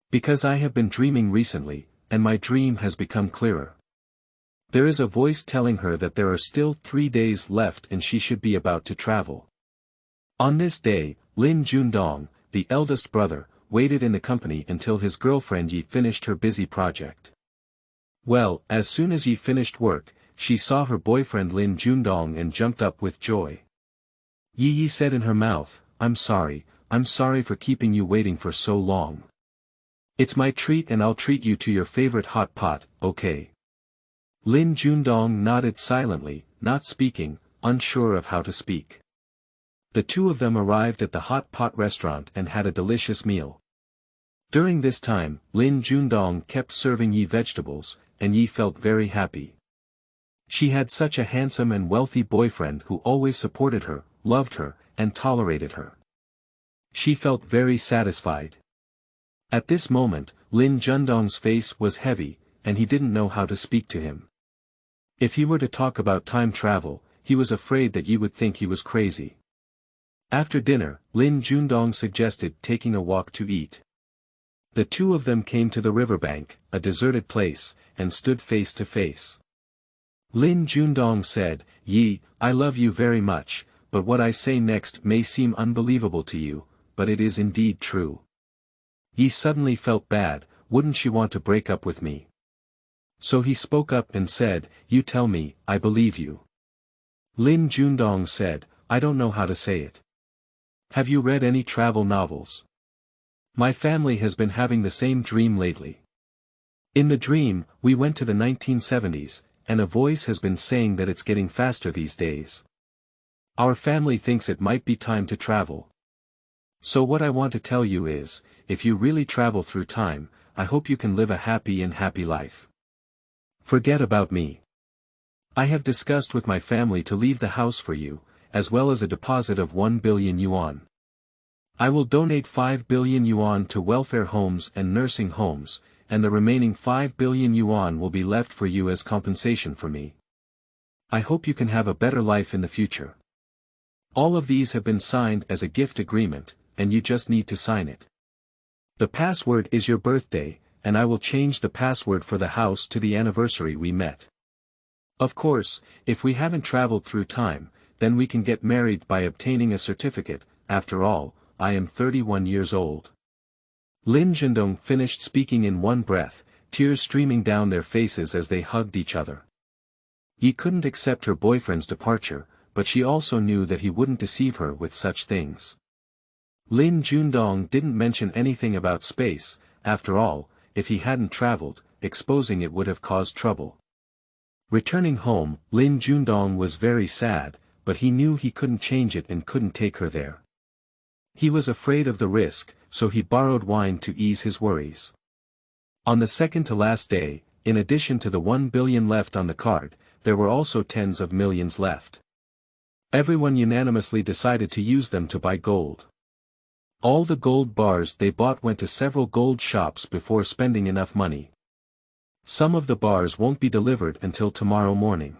Because I have been dreaming recently, and my dream has become clearer. There is a voice telling her that there are still 3 days left and she should be about to travel. On this day, Lin Jundong, the eldest brother, waited in the company until his girlfriend Yi finished her busy project. Well, as soon as Yi finished work, she saw her boyfriend Lin Jundong and jumped up with joy. Yi said in her mouth, I'm sorry for keeping you waiting for so long. It's my treat and I'll treat you to your favorite hot pot, okay? Lin Jundong nodded silently, not speaking, unsure of how to speak. The two of them arrived at the hot pot restaurant and had a delicious meal. During this time, Lin Junedong kept serving Yi vegetables, and Yi felt very happy. She had such a handsome and wealthy boyfriend who always supported her, loved her, and tolerated her. She felt very satisfied. At this moment, Lin Junedong's face was heavy, and he didn't know how to speak to him. If he were to talk about time travel, he was afraid that Yi would think he was crazy. After dinner, Lin Junedong suggested taking a walk to eat. The two of them came to the riverbank, a deserted place, and stood face to face. Lin Junedong said, "Yi, I love you very much, but what I say next may seem unbelievable to you, but it is indeed true." Yi suddenly felt bad. Wouldn't she want to break up with me? So he spoke up and said, "You tell me, I believe you." Lin Junedong said, "I don't know how to say it. Have you read any travel novels? My family has been having the same dream lately. In the dream, we went to the 1970s, and a voice has been saying that it's getting faster these days. Our family thinks it might be time to travel. So what I want to tell you is, if you really travel through time, I hope you can live a happy life. Forget about me. I have discussed with my family to leave the house for you, as well as a deposit of 1 billion yuan. I will donate 5 billion yuan to welfare homes and nursing homes, and the remaining 5 billion yuan will be left for you as compensation for me. I hope you can have a better life in the future. All of these have been signed as a gift agreement, and you just need to sign it. The password is your birthday, and I will change the password for the house to the anniversary we met. Of course, if we haven't traveled through time, then we can get married by obtaining a certificate. After all, I am 31 years old." Lin Junedong finished speaking in one breath, tears streaming down their faces as they hugged each other. Yi couldn't accept her boyfriend's departure, but she also knew that he wouldn't deceive her with such things. Lin Junedong didn't mention anything about space. After all, if he hadn't traveled, exposing it would have caused trouble. Returning home, Lin Junedong was very sad, but he knew he couldn't change it and couldn't take her there. He was afraid of the risk, so he borrowed wine to ease his worries. On the second to last day, in addition to the 1 billion left on the card, there were also tens of millions left. Everyone unanimously decided to use them to buy gold. All the gold bars they bought went to several gold shops before spending enough money. Some of the bars won't be delivered until tomorrow morning.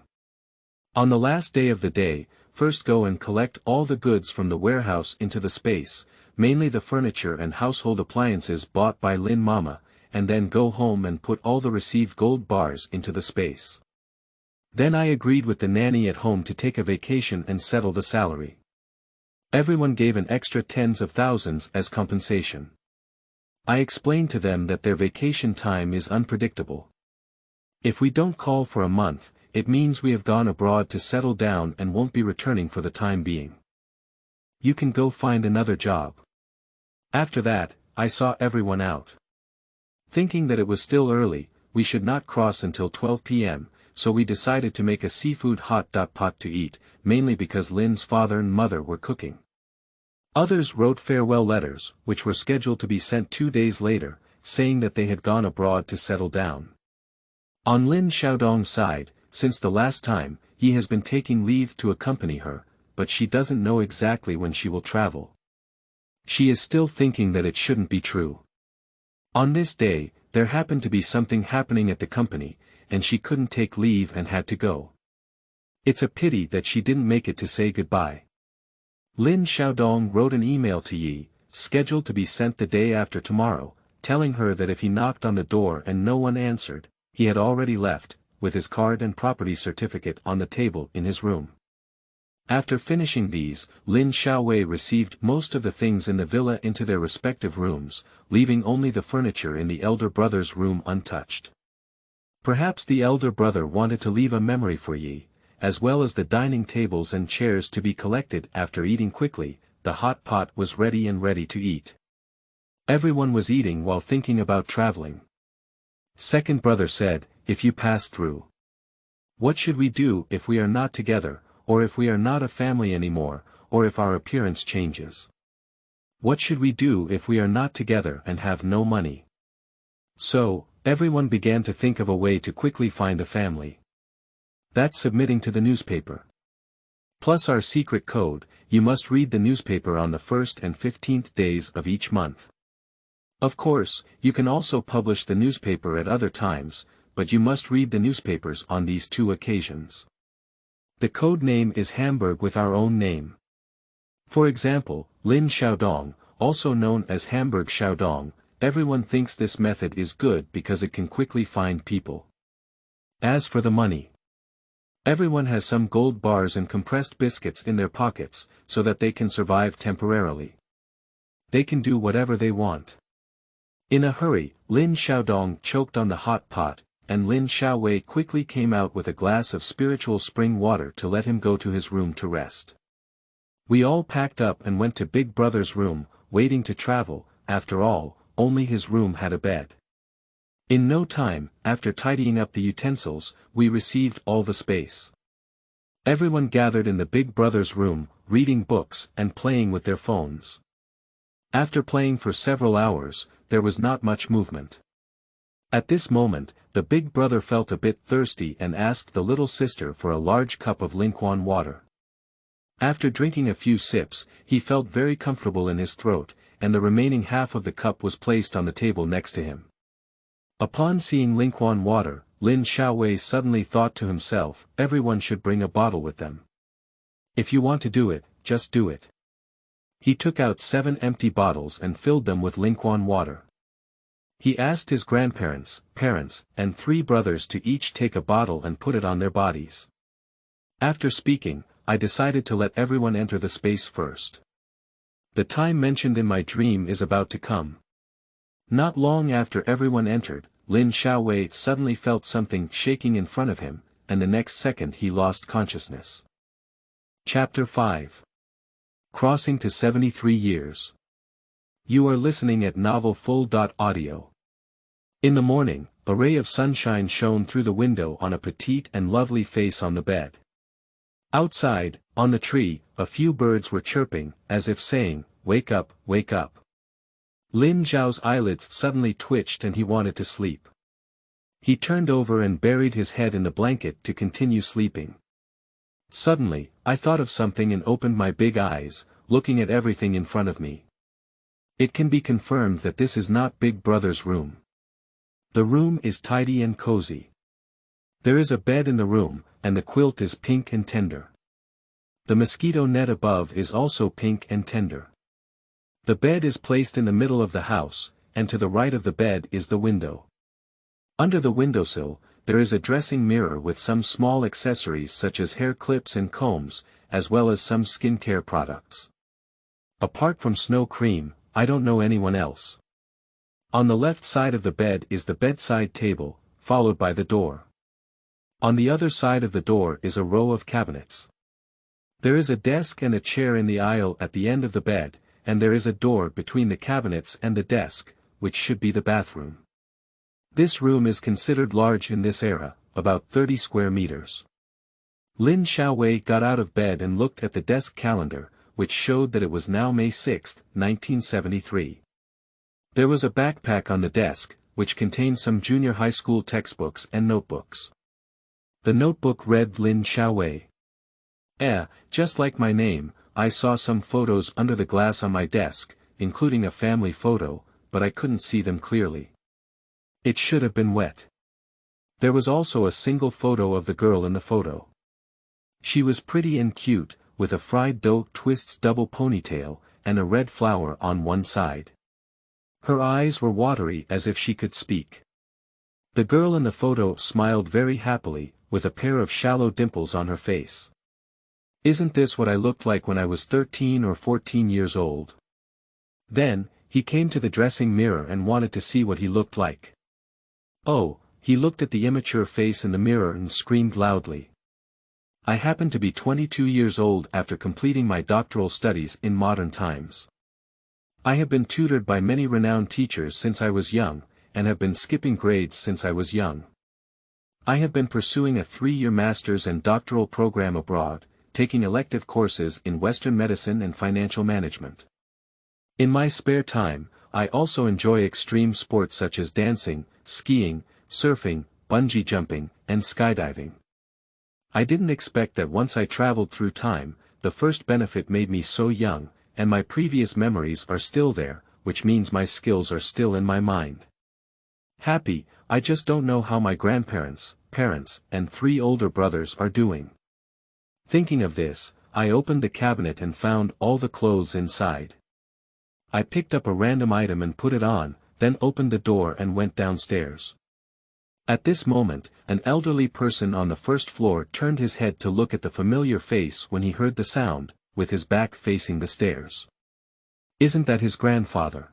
On the last day of the day, first go and collect all the goods from the warehouse into the space, mainly the furniture and household appliances bought by Lin Mama, and then go home and put all the received gold bars into the space. Then I agreed with the nanny at home to take a vacation and settle the salary. Everyone gave an extra tens of thousands as compensation. I explained to them that their vacation time is unpredictable. If we don't call for a month, it means we have gone abroad to settle down and won't be returning for the time being. You can go find another job. After that, I saw everyone out. Thinking that it was still early, we should not cross until 12 p.m., so we decided to make a seafood hot pot to eat, mainly because Lin's father and mother were cooking. Others wrote farewell letters, which were scheduled to be sent 2 days later, saying that they had gone abroad to settle down. On Lin Xiaodong's side, since the last time, he has been taking leave to accompany her, but she doesn't know exactly when she will travel. She is still thinking that it shouldn't be true. On this day, there happened to be something happening at the company, and she couldn't take leave and had to go. It's a pity that she didn't make it to say goodbye. Lin Xiaodong wrote an email to Yi, scheduled to be sent the day after tomorrow, telling her that if he knocked on the door and no one answered, he had already left, with his card and property certificate on the table in his room. After finishing these, Lin Xiaowei received most of the things in the villa into their respective rooms, leaving only the furniture in the elder brother's room untouched. Perhaps the elder brother wanted to leave a memory for Yi, as well as the dining tables and chairs to be collected after eating quickly. The hot pot was ready to eat. Everyone was eating while thinking about traveling. Second brother said, "If you pass through, what should we do if we are not together, or if we are not a family anymore, or if our appearance changes? What should we do if we are not together and have no money? So, everyone began to think of a way to quickly find a family. That's submitting to the newspaper. Plus our secret code, you must read the newspaper on the 1st and 15th days of each month. Of course, you can also publish the newspaper at other times, but you must read the newspapers on these 2 occasions. The code name is Hamburg with our own name. For example, Lin Xiaodong, also known as Hamburg Xiaodong, everyone thinks this method is good because it can quickly find people. As for the money, everyone has some gold bars and compressed biscuits in their pockets, so that they can survive temporarily. They can do whatever they want. In a hurry, Lin Xiaodong choked on the hot pot, and Lin Xiaowei quickly came out with a glass of spiritual spring water to let him go to his room to rest. We all packed up and went to Big Brother's room, waiting to travel. After all, only his room had a bed. In no time, after tidying up the utensils, we received all the space. Everyone gathered in the Big Brother's room, reading books and playing with their phones. After playing for several hours, there was not much movement. At this moment, the Big Brother felt a bit thirsty and asked the little sister for a large cup of Linquan water. After drinking a few sips, he felt very comfortable in his throat, and the remaining half of the cup was placed on the table next to him. Upon seeing Linquan water, Lin Xiaowei suddenly thought to himself, everyone should bring a bottle with them. If you want to do it, just do it. He took out 7 empty bottles and filled them with Linquan water. He asked his grandparents, parents, and 3 brothers to each take a bottle and put it on their bodies. After speaking, I decided to let everyone enter the space first. The time mentioned in my dream is about to come. Not long after everyone entered, Lin Xiaowei suddenly felt something shaking in front of him, and the next second he lost consciousness. Chapter 5. Crossing to 73 years. You are listening at novelfull.audio. In the morning, a ray of sunshine shone through the window on a petite and lovely face on the bed. Outside, on the tree, a few birds were chirping, as if saying, "Wake up, wake up." Lin Zhao's eyelids suddenly twitched and he wanted to sleep. He turned over and buried his head in the blanket to continue sleeping. Suddenly, I thought of something and opened my big eyes, looking at everything in front of me. It can be confirmed that this is not Big Brother's room. The room is tidy and cozy. There is a bed in the room, and the quilt is pink and tender. The mosquito net above is also pink and tender. The bed is placed in the middle of the house, and to the right of the bed is the window. Under the windowsill, there is a dressing mirror with some small accessories such as hair clips and combs, as well as some skincare products. Apart from snow cream, I don't know anyone else. On the left side of the bed is the bedside table, followed by the door. On the other side of the door is a row of cabinets. There is a desk and a chair in the aisle at the end of the bed, and there is a door between the cabinets and the desk, which should be the bathroom. This room is considered large in this era, about 30 square meters. Lin Xiaowei got out of bed and looked at the desk calendar, which showed that it was now May 6, 1973. There was a backpack on the desk, which contained some junior high school textbooks and notebooks. The notebook read Lin Xiaowei. Just like my name, I saw some photos under the glass on my desk, including a family photo, but I couldn't see them clearly. It should have been wet. There was also a single photo of the girl in the photo. She was pretty and cute, with a fried dough twists double ponytail, and a red flower on one side. Her eyes were watery as if she could speak. The girl in the photo smiled very happily, with a pair of shallow dimples on her face. Isn't this what I looked like when I was 13 or 14 years old? Then, he came to the dressing mirror and wanted to see what he looked like. Oh, he looked at the immature face in the mirror and screamed loudly. I happen to be 22 years old after completing my doctoral studies in modern times. I have been tutored by many renowned teachers since I was young, and have been skipping grades since I was young. I have been pursuing a 3-year master's and doctoral program abroad, taking elective courses in Western medicine and financial management. In my spare time, I also enjoy extreme sports such as dancing, skiing, surfing, bungee jumping, and skydiving. I didn't expect that once I traveled through time, the first benefit made me so young, and my previous memories are still there, which means my skills are still in my mind. Happy, I just don't know how my grandparents, parents, and 3 older brothers are doing. Thinking of this, I opened the cabinet and found all the clothes inside. I picked up a random item and put it on, then opened the door and went downstairs. At this moment, an elderly person on the first floor turned his head to look at the familiar face when he heard the sound, with his back facing the stairs. Isn't that his grandfather?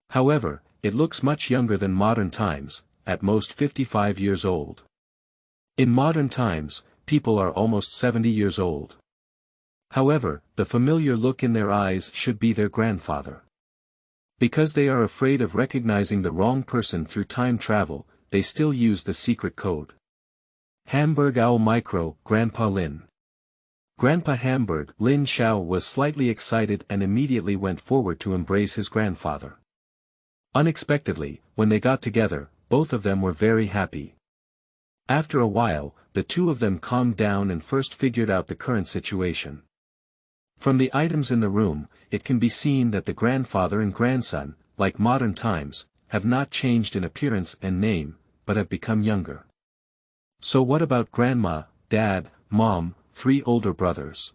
However, it looks much younger than modern times, at most 55 years old. In modern times, people are almost 70 years old. However, the familiar look in their eyes should be their grandfather. Because they are afraid of recognizing the wrong person through time travel, they still use the secret code. Hamburg Owl Micro, Grandpa Lin. Grandpa Hamburg Lin Xiao was slightly excited and immediately went forward to embrace his grandfather. Unexpectedly, when they got together, both of them were very happy. After a while, the two of them calmed down and first figured out the current situation. From the items in the room, it can be seen that the grandfather and grandson, like modern times, have not changed in appearance and name, but have become younger. So what about grandma, dad, mom, 3 older brothers?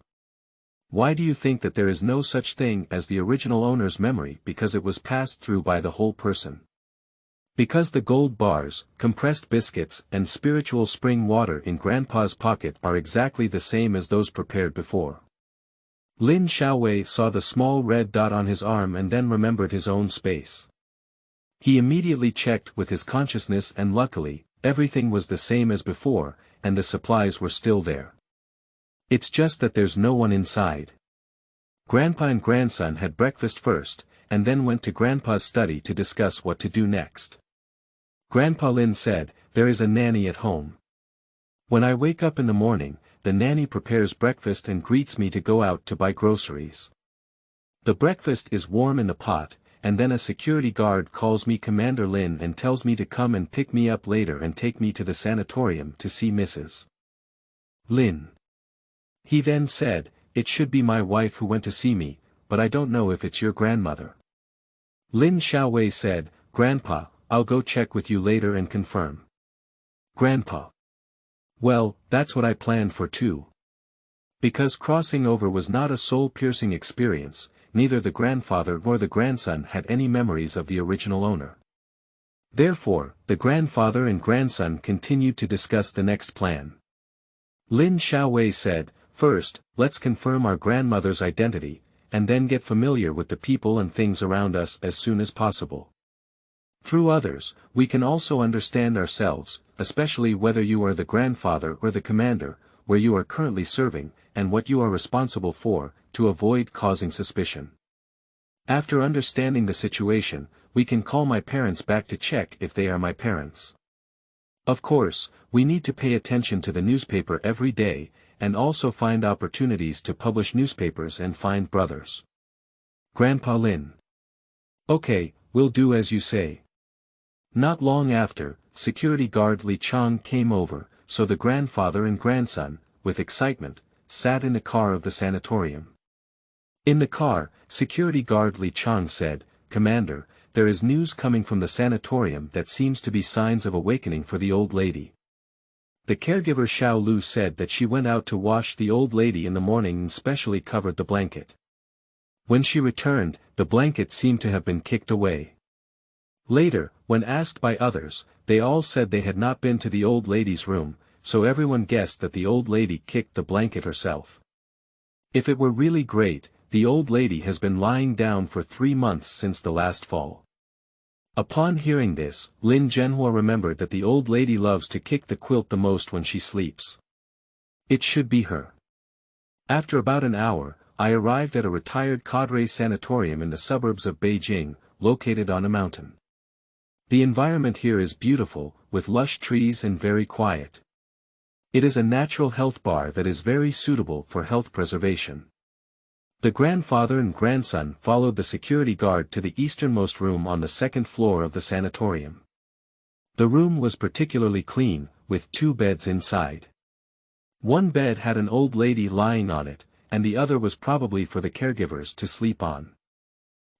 Why do you think that there is no such thing as the original owner's memory because it was passed through by the whole person? Because the gold bars, compressed biscuits, and spiritual spring water in grandpa's pocket are exactly the same as those prepared before. Lin Xiaowei saw the small red dot on his arm and then remembered his own space. He immediately checked with his consciousness and luckily, everything was the same as before, and the supplies were still there. It's just that there's no one inside. Grandpa and grandson had breakfast first, and then went to Grandpa's study to discuss what to do next. Grandpa Lin said, "There is a nanny at home. When I wake up in the morning, the nanny prepares breakfast and greets me to go out to buy groceries. The breakfast is warm in the pot, and then a security guard calls me Commander Lin and tells me to come and pick me up later and take me to the sanatorium to see Mrs. Lin. He then said, it should be my wife who went to see me, but I don't know if it's your grandmother." Lin Xiaowei said, "Grandpa, I'll go check with you later and confirm." Grandpa. Well, that's what I planned for too. Because crossing over was not a soul-piercing experience, neither the grandfather nor the grandson had any memories of the original owner. Therefore, the grandfather and grandson continued to discuss the next plan. Lin Xiaowei said, "First, let's confirm our grandmother's identity, and then get familiar with the people and things around us as soon as possible. Through others, we can also understand ourselves, especially whether you are the grandfather or the commander, where you are currently serving, and what you are responsible for, to avoid causing suspicion. After understanding the situation, we can call my parents back to check if they are my parents. Of course, we need to pay attention to the newspaper every day, and also find opportunities to publish newspapers and find brothers." Grandpa Lin. "Okay, we'll do as you say." Not long after, security guard Li Chang came over, so the grandfather and grandson, with excitement, sat in the car of the sanatorium. In the car, security guard Li Chang said, "Commander, there is news coming from the sanatorium that seems to be signs of awakening for the old lady." The caregiver Xiao Lu said that she went out to wash the old lady in the morning and specially covered the blanket. When she returned, the blanket seemed to have been kicked away. Later, when asked by others, they all said they had not been to the old lady's room, so everyone guessed that the old lady kicked the blanket herself. If it were really great, the old lady has been lying down for 3 months since the last fall. Upon hearing this, Lin Zhenhua remembered that the old lady loves to kick the quilt the most when she sleeps. It should be her. After about an hour, I arrived at a retired cadre sanatorium in the suburbs of Beijing, located on a mountain. The environment here is beautiful, with lush trees and very quiet. It is a natural health bar that is very suitable for health preservation. The grandfather and grandson followed the security guard to the easternmost room on the second floor of the sanatorium. The room was particularly clean, with 2 beds inside. One bed had an old lady lying on it, and the other was probably for the caregivers to sleep on.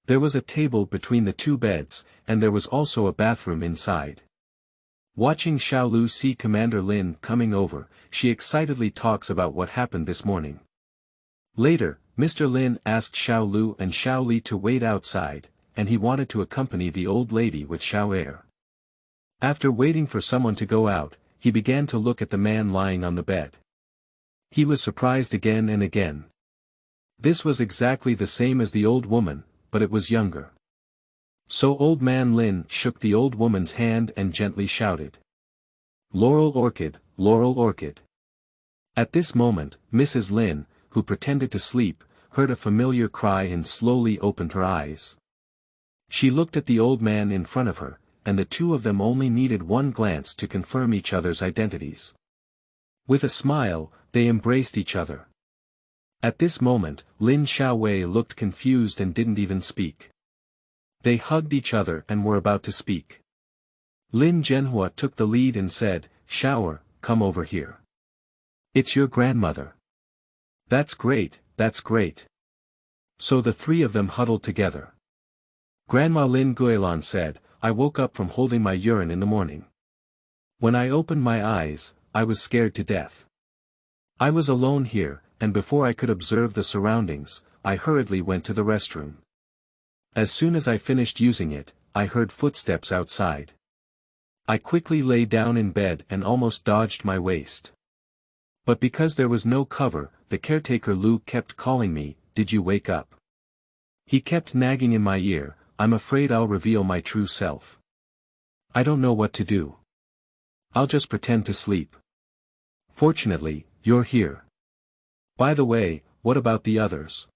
There was a table between the 2 beds, and there was also a bathroom inside. Watching Xiaolu see Commander Lin coming over, she excitedly talks about what happened this morning. Later, Mr. Lin asked Xiaolu and Xiaoli to wait outside, and he wanted to accompany the old lady with Xiaoer. After waiting for someone to go out, he began to look at the man lying on the bed. He was surprised again and again. This was exactly the same as the old woman, but it was younger. So old man Lin shook the old woman's hand and gently shouted, "Laurel orchid, laurel orchid." At this moment, Mrs. Lin, who pretended to sleep, heard a familiar cry and slowly opened her eyes. She looked at the old man in front of her, and the 2 of them only needed one glance to confirm each other's identities. With a smile, they embraced each other. At this moment, Lin Xiaowei looked confused and didn't even speak. They hugged each other and were about to speak. Lin Zhenhua took the lead and said, "Xiaoer, come over here. It's your grandmother." "That's great, that's great." So the 3 of them huddled together. Grandma Lin Guilan said, "I woke up from holding my urine in the morning. When I opened my eyes, I was scared to death. I was alone here, and before I could observe the surroundings, I hurriedly went to the restroom. As soon as I finished using it, I heard footsteps outside. I quickly lay down in bed and almost dodged my waist. But because there was no cover, the caretaker Lu kept calling me, 'Did you wake up?' He kept nagging in my ear, 'I'm afraid I'll reveal my true self. I don't know what to do. I'll just pretend to sleep. Fortunately, you're here. By the way, what about the others?'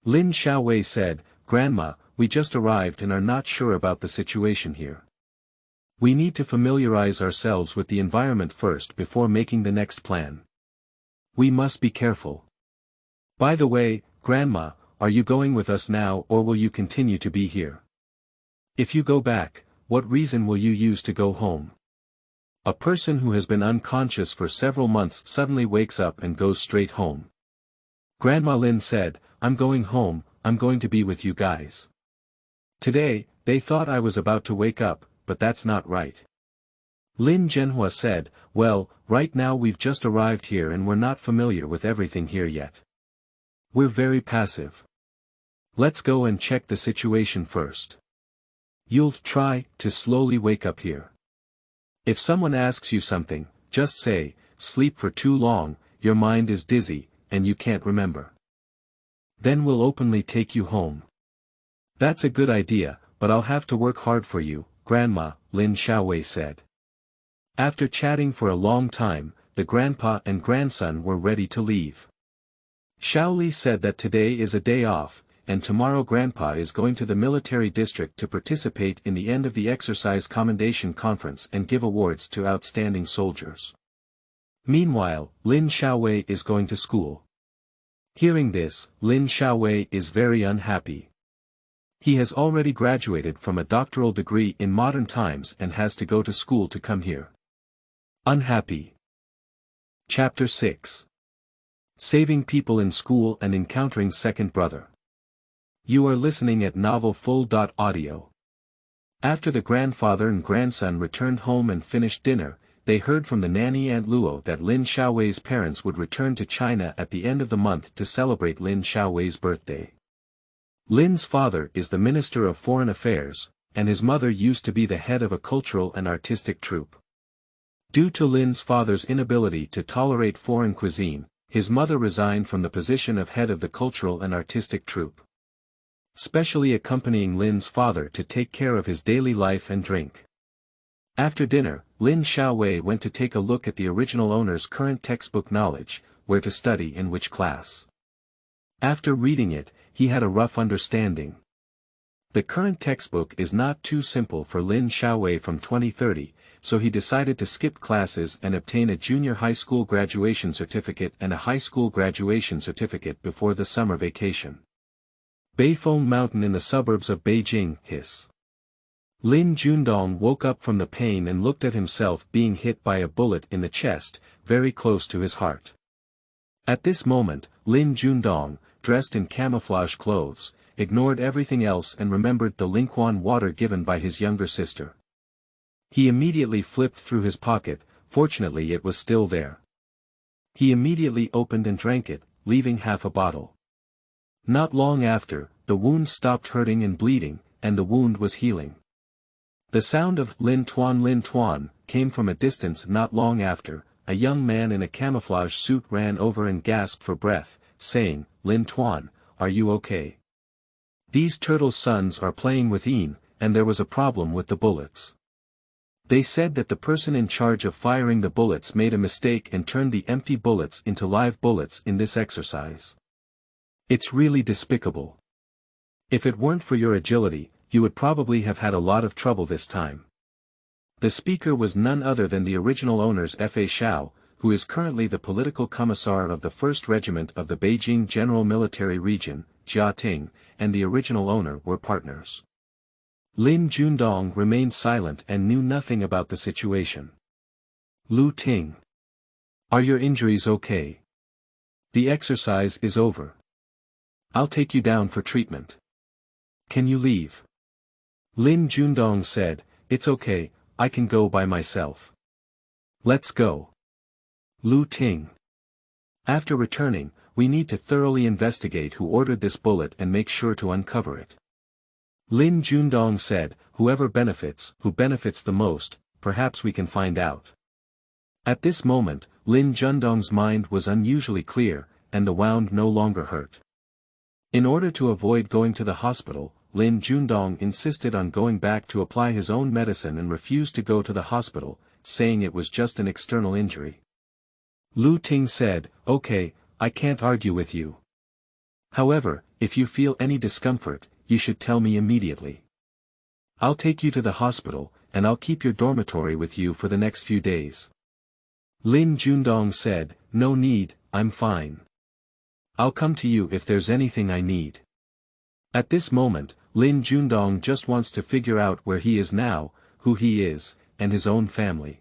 Lin Xiaowei said, 'Grandma, we just arrived and are not sure about the situation here. We need to familiarize ourselves with the environment first before making the next plan. We must be careful. By the way, Grandma, are you going with us now or will you continue to be here? If you go back, what reason will you use to go home? A person who has been unconscious for several months suddenly wakes up and goes straight home.' Grandma Lin said, 'I'm going home, I'm going to be with you guys.' Today, they thought I was about to wake up, but that's not right." Lin Zhenhua said, "Well, right now we've just arrived here and we're not familiar with everything here yet. We're very passive. Let's go and check the situation first. You'll try to slowly wake up here. If someone asks you something, just say, 'Sleep for too long, your mind is dizzy, and you can't remember.' Then we'll openly take you home." "That's a good idea, but I'll have to work hard for you, Grandma," Lin Xiaowei said. After chatting for a long time, the grandpa and grandson were ready to leave. Xiaoli said that today is a day off, and tomorrow Grandpa is going to the military district to participate in the end of the exercise commendation conference and give awards to outstanding soldiers. Meanwhile, Lin Xiaowei is going to school. Hearing this, Lin Xiaowei is very unhappy. He has already graduated from a doctoral degree in modern times and has to go to school to come here. Unhappy. Chapter 6. Saving People in School and Encountering Second Brother. You are listening at novelfull.audio. After the grandfather and grandson returned home and finished dinner, they heard from the nanny Aunt Luo that Lin Xiaowei's parents would return to China at the end of the month to celebrate Lin Xiaowei's birthday. Lin's father is the Minister of Foreign Affairs, and his mother used to be the head of a cultural and artistic troupe. Due to Lin's father's inability to tolerate foreign cuisine, his mother resigned from the position of head of the cultural and artistic troupe, specially accompanying Lin's father to take care of his daily life and drink. After dinner, Lin Xiaowei went to take a look at the original owner's current textbook knowledge, where to study in which class. After reading it, he had a rough understanding. The current textbook is not too simple for Lin Xiaowei from 2030, so he decided to skip classes and obtain a junior high school graduation certificate and a high school graduation certificate before the summer vacation. Beifeng Mountain in the suburbs of Beijing, His. Lin Jundong woke up from the pain and looked at himself being hit by a bullet in the chest, very close to his heart. At this moment, Lin Jundong, dressed in camouflage clothes, ignored everything else and remembered the Lingquan water given by his younger sister. He immediately flipped through his pocket, fortunately it was still there. He immediately opened and drank it, leaving half a bottle. Not long after, the wound stopped hurting and bleeding, and the wound was healing. The sound of Lin Tuan came from a distance. Not long after, a young man in a camouflage suit ran over and gasped for breath, saying, "Lin Tuan, are you okay? These turtle sons are playing with Ian, and there was a problem with the bullets. They said that the person in charge of firing the bullets made a mistake and turned the empty bullets into live bullets in this exercise. It's really despicable. If it weren't for your agility, you would probably have had a lot of trouble this time." The speaker was none other than the original owner's Fa Xiao, who is currently the political commissar of the 1st Regiment of the Beijing General Military Region, Jia Ting, and the original owner were partners. Lin Jundong remained silent and knew nothing about the situation. "Lu Ting. Are your injuries okay? The exercise is over. I'll take you down for treatment. Can you leave?" Lin Jundong said, "It's okay, I can go by myself." "Let's go. Lu Ting. After returning, we need to thoroughly investigate who ordered this bullet and make sure to uncover it." Lin Jundong said, who benefits the most, perhaps we can find out." At this moment, Lin Jundong's mind was unusually clear, and the wound no longer hurt. In order to avoid going to the hospital, Lin Jundong insisted on going back to apply his own medicine and refused to go to the hospital, saying it was just an external injury. Lu Ting said, "Okay, I can't argue with you. However, if you feel any discomfort, you should tell me immediately. I'll take you to the hospital, and I'll keep your dormitory with you for the next few days." Lin Jundong said, "No need, I'm fine. I'll come to you if there's anything I need." At this moment, Lin Jundong just wants to figure out where he is now, who he is, and his own family.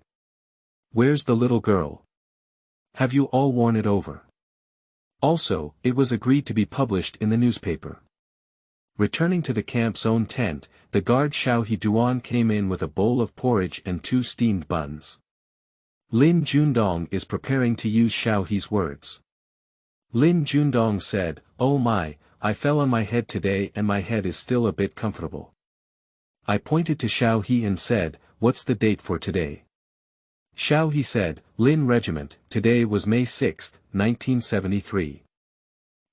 "Where's the little girl? Have you all worn it over?" Also, it was agreed to be published in the newspaper. Returning to the camp's own tent, the guard Xiao He came in with a bowl of porridge and 2 steamed buns. Lin Jundong is preparing to use Xiao He's words. Lin Jundong said, "Oh my, I fell on my head today and my head is still a bit comfortable." I pointed to Xiao He and said, "What's the date for today?" Xiao He said, "Lin Regiment, today was May 6, 1973.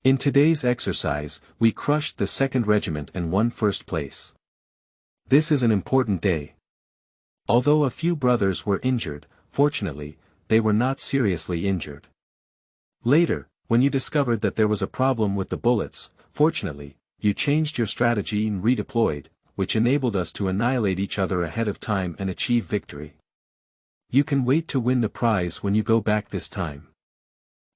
In today's exercise, we crushed the 2nd Regiment and won 1st place. This is an important day. Although a few brothers were injured, fortunately, they were not seriously injured. Later, when you discovered that there was a problem with the bullets, fortunately, you changed your strategy and redeployed, which enabled us to annihilate each other ahead of time and achieve victory. You can wait to win the prize when you go back this time."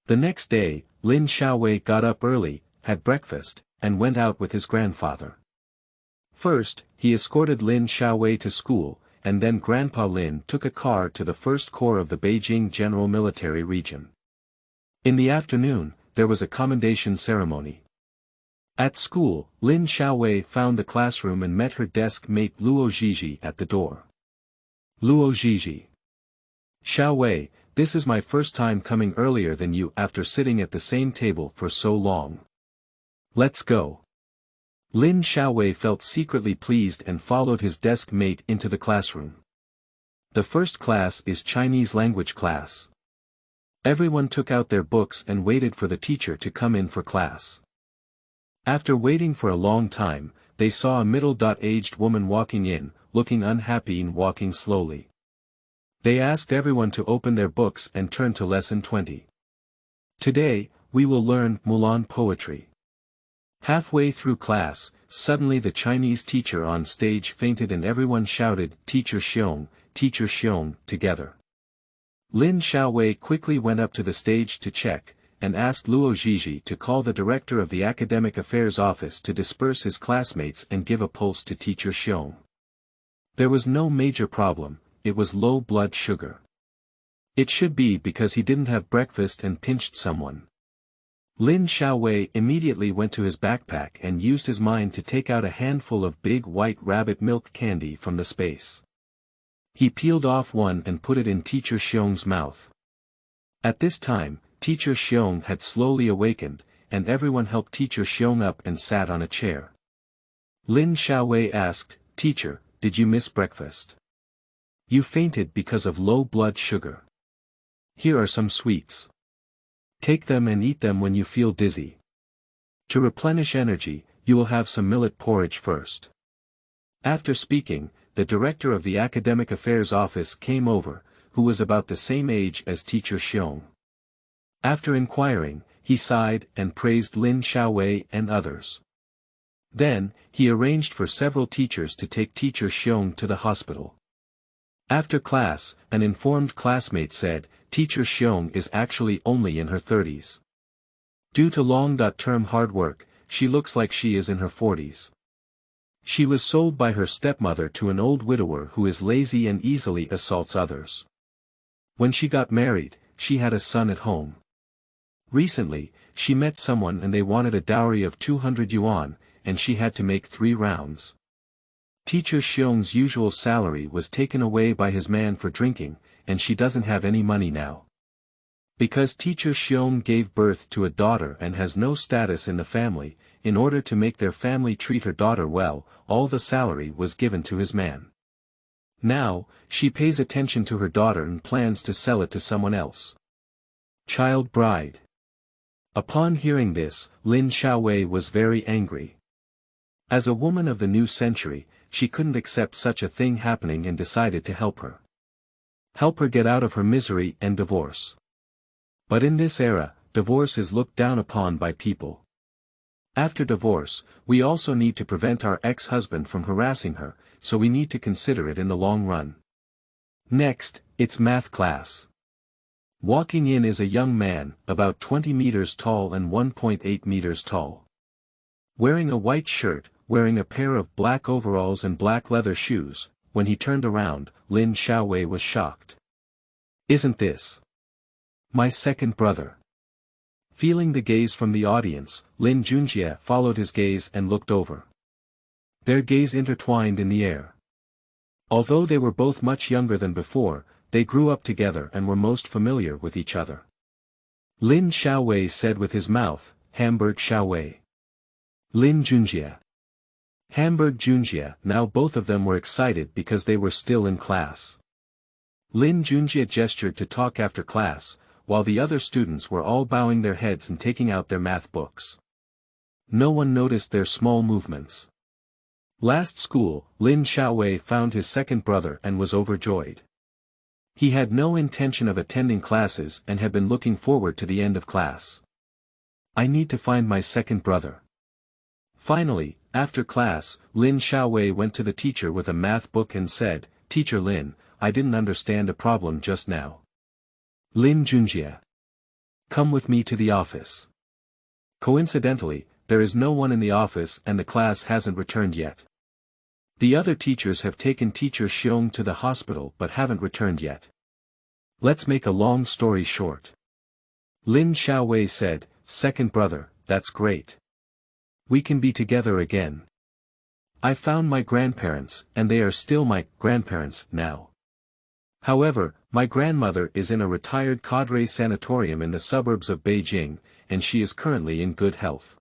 The next day, Lin Xiaowei got up early, had breakfast, and went out with his grandfather. First, he escorted Lin Xiaowei to school, and then Grandpa Lin took a car to the 1st Corps of the Beijing General Military Region. In the afternoon, there was a commendation ceremony. At school, Lin Xiaowei found the classroom and met her desk mate Luo Zhizhi at the door. Luo Zhizhi. "Xiaowei, this is my first time coming earlier than you after sitting at the same table for so long. Let's go." Lin Xiaowei felt secretly pleased and followed his desk mate into the classroom. The first class is Chinese language class. Everyone took out their books and waited for the teacher to come in for class. After waiting for a long time, they saw a middle-aged woman walking in, looking unhappy and walking slowly. They asked everyone to open their books and turn to lesson 20. Today, we will learn Mulan poetry. Halfway through class, suddenly the Chinese teacher on stage fainted and everyone shouted, "Teacher Xiong, Teacher Xiong, together. Lin Xiaowei quickly went up to the stage to check, and asked Luo Zhizhi to call the director of the Academic Affairs Office to disperse his classmates and give a pulse to Teacher Xiong. There was no major problem, it was low blood sugar. It should be because he didn't have breakfast and pinched someone. Lin Xiaowei immediately went to his backpack and used his mind to take out a handful of big white rabbit milk candy from the space. He peeled off one and put it in Teacher Xiong's mouth. At this time, Teacher Xiong had slowly awakened, and everyone helped Teacher Xiong up and sat on a chair. Lin Xiaowei asked, "Teacher, did you miss breakfast? You fainted because of low blood sugar. Here are some sweets. Take them and eat them when you feel dizzy. To replenish energy, you will have some millet porridge first." After speaking, the director of the Academic Affairs Office came over, who was about the same age as Teacher Xiong. After inquiring, he sighed and praised Lin Xiaowei and others. Then, he arranged for several teachers to take Teacher Xiong to the hospital. After class, an informed classmate said, "Teacher Xiong is actually only in her 30s. Due to long-term hard work, she looks like she is in her 40s. She was sold by her stepmother to an old widower who is lazy and easily assaults others. When she got married, she had a son at home. Recently, she met someone and they wanted a dowry of 200 yuan, and she had to make 3 rounds. Teacher Xiong's usual salary was taken away by his man for drinking, and she doesn't have any money now. Because Teacher Xiong gave birth to a daughter and has no status in the family, in order to make their family treat her daughter well, all the salary was given to his man. Now, she pays attention to her daughter and plans to sell it to someone else. Child bride." Upon hearing this, Lin Xiaowei was very angry. As a woman of the new century, she couldn't accept such a thing happening and decided to help her. Help her get out of her misery and divorce. But in this era, divorce is looked down upon by people. After divorce, we also need to prevent our ex-husband from harassing her, so we need to consider it in the long run. Next, it's math class. Walking in is a young man, about 20 meters tall and 1.8 meters tall. Wearing a white shirt, wearing a pair of black overalls and black leather shoes. When he turned around, Lin Xiaowei was shocked. "Isn't this my second brother?" Feeling the gaze from the audience, Lin Junjie followed his gaze and looked over. Their gaze intertwined in the air. Although they were both much younger than before, they grew up together and were most familiar with each other. Lin Xiaowei said with his mouth, "Hamburg Xiaowei." Lin Junjie. Hamburg Junjie. Now both of them were excited because they were still in class. Lin Junjie gestured to talk after class, while the other students were all bowing their heads and taking out their math books. No one noticed their small movements. Last school, Lin Xiaowei found his second brother and was overjoyed. He had no intention of attending classes and had been looking forward to the end of class. "I need to find my second brother." Finally, after class, Lin Xiaowei went to the teacher with a math book and said, "Teacher Lin, I didn't understand a problem just now." Lin Junjie. "Come with me to the office." Coincidentally, there is no one in the office and the class hasn't returned yet. The other teachers have taken Teacher Xiong to the hospital but haven't returned yet. Let's make a long story short. Lin Xiaowei said, "Second brother, that's great. We can be together again. I found my grandparents, and they are still my grandparents now. However, my grandmother is in a retired cadre sanatorium in the suburbs of Beijing, and she is currently in good health.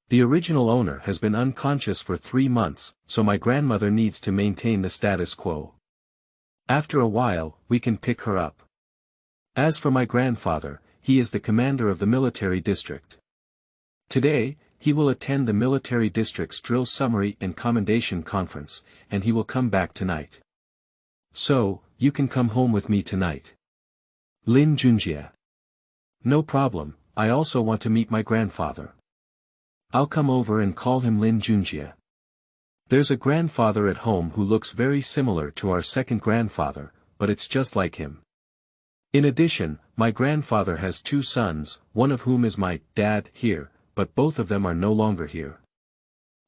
The original owner has been unconscious for 3 months, so my grandmother needs to maintain the status quo. After a while, we can pick her up. As for my grandfather, he is the commander of the military district. Today, he will attend the military district's drill summary and commendation conference, and he will come back tonight. So, you can come home with me tonight." Lin Junjie. "No problem, I also want to meet my grandfather. I'll come over and call him Lin Junjie." There's a grandfather at home who looks very similar to our second grandfather, but it's just like him. In addition, my grandfather has 2 sons, one of whom is my dad here, but both of them are no longer here.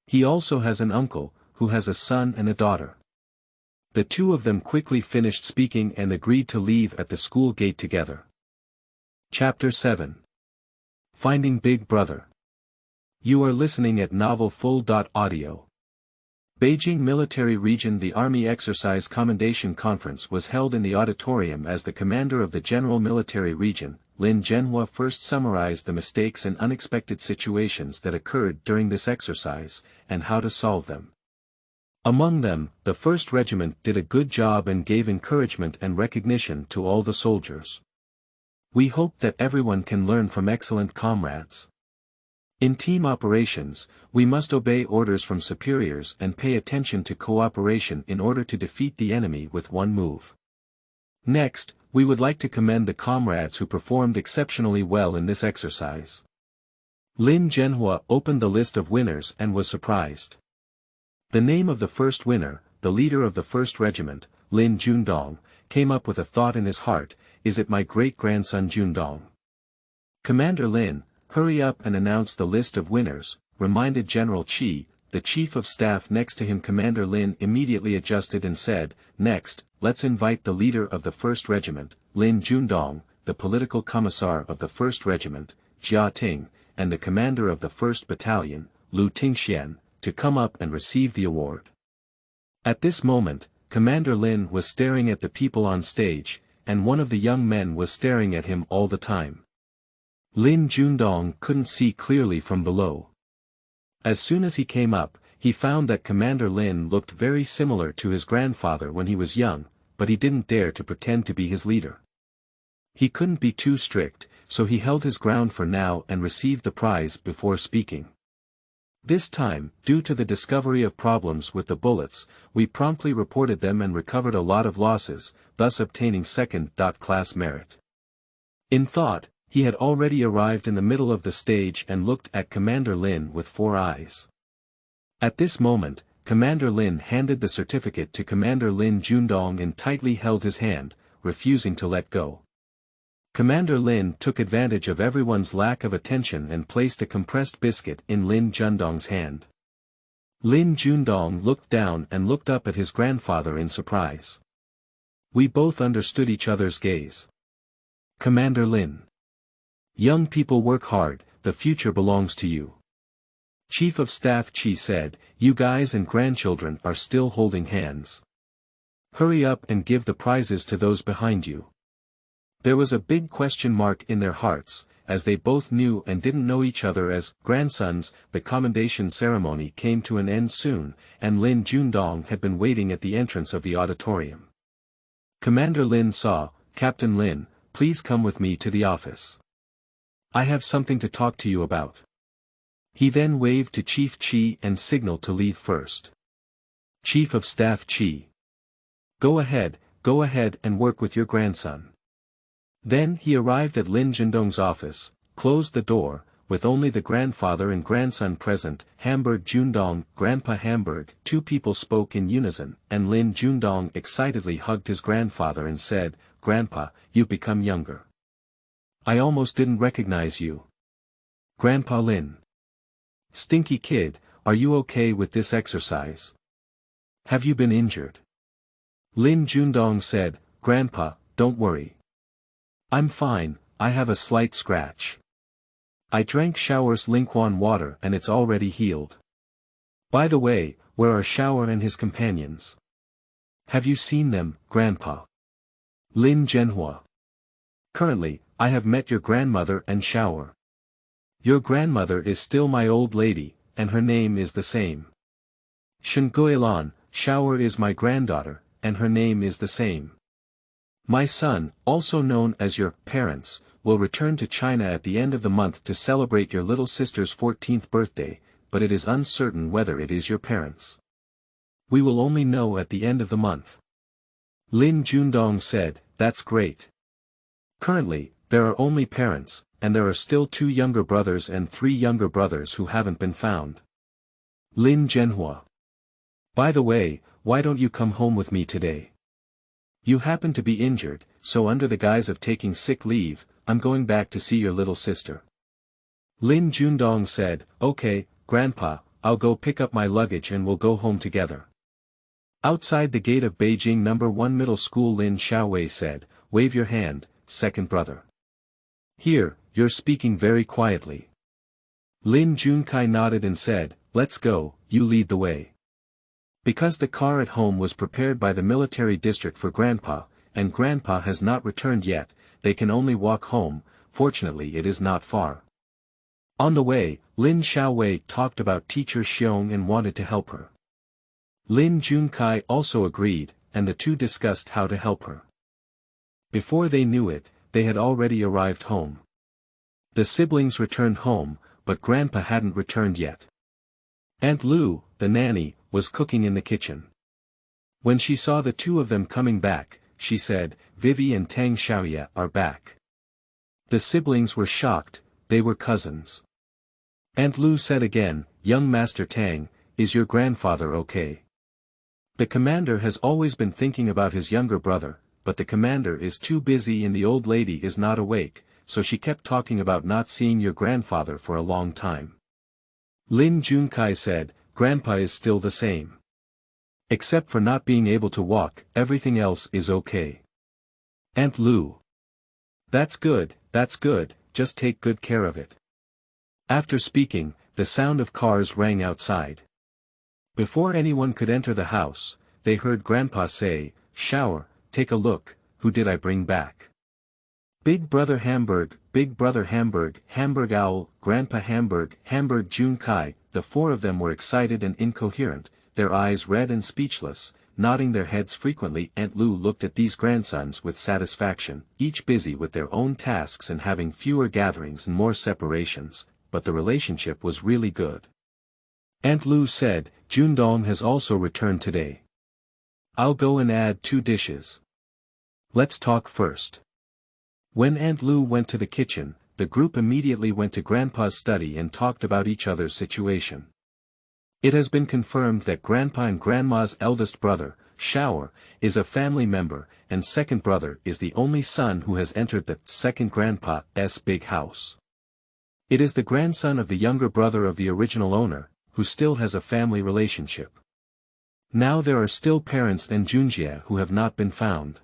He also has an uncle, who has a son and a daughter. The 2 of them quickly finished speaking and agreed to leave at the school gate together. Chapter 7. Finding Big Brother. You are listening at Novel Full. Audio. Beijing Military Region. The Army Exercise Commendation Conference was held in the auditorium as the commander of the General Military Region, Lin Zhenhua, first summarized the mistakes and unexpected situations that occurred during this exercise, and how to solve them. Among them, the 1st Regiment did a good job and gave encouragement and recognition to all the soldiers. We hope that everyone can learn from excellent comrades. In team operations, we must obey orders from superiors and pay attention to cooperation in order to defeat the enemy with one move. Next, we would like to commend the comrades who performed exceptionally well in this exercise. Lin Zhenhua opened the list of winners and was surprised. The name of the first winner, the leader of the 1st Regiment, Lin Jundong, came up with a thought in his heart: is it my great-grandson Jundong? Commander Lin, hurry up and announce the list of winners, reminded General Qi, the Chief of Staff next to him. Commander Lin immediately adjusted and said, next, let's invite the leader of the 1st Regiment, Lin Jundong, the political commissar of the 1st Regiment, Jia Ting, and the commander of the 1st Battalion, Lu Tingxian, to come up and receive the award. At this moment, Commander Lin was staring at the people on stage, and one of the young men was staring at him all the time. Lin Jundong couldn't see clearly from below. As soon as he came up, he found that Commander Lin looked very similar to his grandfather when he was young, but he didn't dare to pretend to be his leader. He couldn't be too strict, so he held his ground for now and received the prize before speaking. This time, due to the discovery of problems with the bullets, we promptly reported them and recovered a lot of losses, thus obtaining second-class merit. In thought, he had already arrived in the middle of the stage and looked at Commander Lin with 4 eyes. At this moment, Commander Lin handed the certificate to Commander Lin Jundong and tightly held his hand, refusing to let go. Commander Lin took advantage of everyone's lack of attention and placed a compressed biscuit in Lin Jundong's hand. Lin Jundong looked down and looked up at his grandfather in surprise. We both understood each other's gaze. Commander Lin. Young people work hard, the future belongs to you. Chief of Staff Qi said, you guys and grandchildren are still holding hands. Hurry up and give the prizes to those behind you. There was a big question mark in their hearts, as they both knew and didn't know each other as grandsons. The commendation ceremony came to an end soon, and Lin Jundong had been waiting at the entrance of the auditorium. Commander Lin saw, Captain Lin, please come with me to the office. I have something to talk to you about. He then waved to Chief Qi and signaled to leave first. Chief of Staff Qi. Go ahead and work with your grandson. Then he arrived at Lin Jundong's office, closed the door, with only the grandfather and grandson present. Hamburg Jundong, Grandpa Hamburg. 2 people spoke in unison, and Lin Jundong excitedly hugged his grandfather and said, Grandpa, you've become younger. I almost didn't recognize you. Grandpa Lin. Stinky kid, are you okay with this exercise? Have you been injured? Lin Jundong said, Grandpa, don't worry. I'm fine, I have a slight scratch. I drank Shower's Lingquan water and it's already healed. By the way, where are Shower and his companions? Have you seen them, Grandpa? Lin Zhenhua. Currently, I have met your grandmother and Shower. Your grandmother is still my old lady, and her name is the same. Shenguilan, Shower is my granddaughter, and her name is the same. My son, also known as your parents, will return to China at the end of the month to celebrate your little sister's 14th birthday, but it is uncertain whether it is your parents. We will only know at the end of the month. Lin Jundong said, that's great. Currently, there are only parents, and there are still 2 younger brothers and 3 younger brothers who haven't been found. Lin Zhenhua. By the way, why don't you come home with me today? You happen to be injured, so under the guise of taking sick leave, I'm going back to see your little sister. Lin Junedong said, okay, Grandpa, I'll go pick up my luggage and we'll go home together. Outside the gate of Beijing No. 1 Middle School, Lin Xiaowei said, wave your hand, second brother. Here, you're speaking very quietly. Lin Junkai nodded and said, let's go, you lead the way. Because the car at home was prepared by the military district for Grandpa, and Grandpa has not returned yet, they can only walk home. Fortunately it is not far. On the way, Lin Xiaowei talked about teacher Xiong and wanted to help her. Lin Junkai also agreed, and the two discussed how to help her. Before they knew it, they had already arrived home. The siblings returned home, but Grandpa hadn't returned yet. Aunt Lu, the nanny, was cooking in the kitchen. When she saw the two of them coming back, she said, Vivi and Tang Xiaoya are back. The siblings were shocked, they were cousins. Aunt Lu said again, young Master Tang, is your grandfather okay? The commander has always been thinking about his younger brother, but the commander is too busy and the old lady is not awake, so she kept talking about not seeing your grandfather for a long time. Lin Junkai said, Grandpa is still the same. Except for not being able to walk, everything else is okay. Aunt Lu. That's good, just take good care of it. After speaking, the sound of cars rang outside. Before anyone could enter the house, they heard Grandpa say, Shower, take a look, who did I bring back? Big Brother Hamburg, Hamburg Owl, Grandpa Hamburg Junkai. The four of them were excited and incoherent, their eyes red and speechless, nodding their heads frequently. Aunt Lu looked at these grandsons with satisfaction, each busy with their own tasks and having fewer gatherings and more separations, but the relationship was really good. Aunt Lu said, Junedong has also returned today. I'll go and add 2 dishes. Let's talk first. When Aunt Lu went to the kitchen, the group immediately went to Grandpa's study and talked about each other's situation. It has been confirmed that Grandpa and Grandma's eldest brother, Xiao, is a family member, and second brother is the only son who has entered the second grandpa's big house. It is the grandson of the younger brother of the original owner, who still has a family relationship. Now there are still parents and Junjie who have not been found.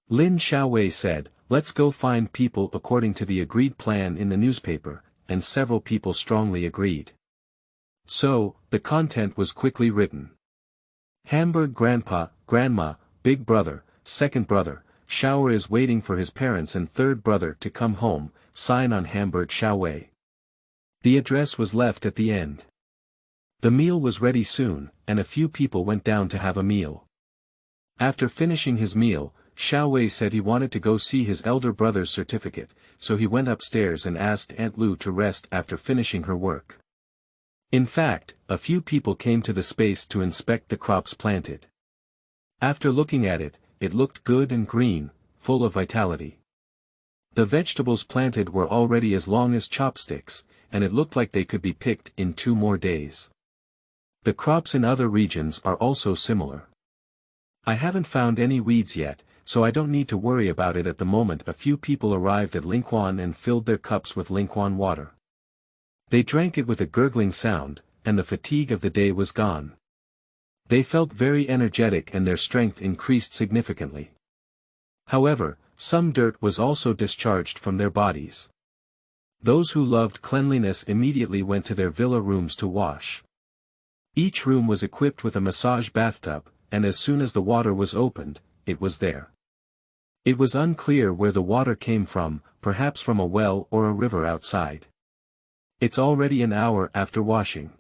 Lin Xiaowei said, let's go find people according to the agreed plan in the newspaper, and several people strongly agreed. So, the content was quickly written. Hamburg Grandpa, Grandma, Big Brother, Second Brother, Xiao is waiting for his parents and third brother to come home, sign on Hamburg Xiaowei. The address was left at the end. The meal was ready soon, and a few people went down to have a meal. After finishing his meal, Xiaowei said he wanted to go see his elder brother's certificate, so he went upstairs and asked Aunt Lu to rest after finishing her work. In fact, a few people came to the space to inspect the crops planted. After looking at it, it looked good and green, full of vitality. The vegetables planted were already as long as chopsticks, and it looked like they could be picked in 2 more days. The crops in other regions are also similar. I haven't found any weeds yet, so I don't need to worry about it at the moment. A few people arrived at Lingquan and filled their cups with Lingquan water. They drank it with a gurgling sound, and the fatigue of the day was gone. They felt very energetic and their strength increased significantly. However, some dirt was also discharged from their bodies. Those who loved cleanliness immediately went to their villa rooms to wash. Each room was equipped with a massage bathtub, and as soon as the water was opened, it was there. It was unclear where the water came from, perhaps from a well or a river outside. It's already an hour after washing.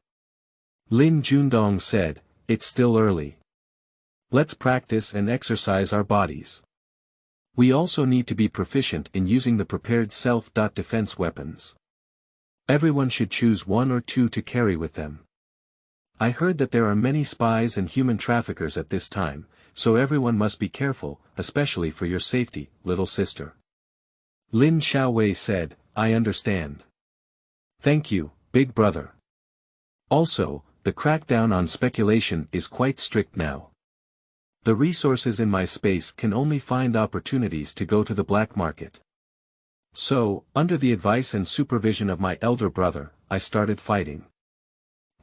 Lin Junedong said, it's still early. Let's practice and exercise our bodies. We also need to be proficient in using the prepared self-defense weapons. Everyone should choose 1 or 2 to carry with them. I heard that there are many spies and human traffickers at this time, so everyone must be careful, especially for your safety, little sister. Lin Xiaowei said, I understand. Thank you, big brother. Also, the crackdown on speculation is quite strict now. The resources in my space can only find opportunities to go to the black market. So, under the advice and supervision of my elder brother, I started fighting.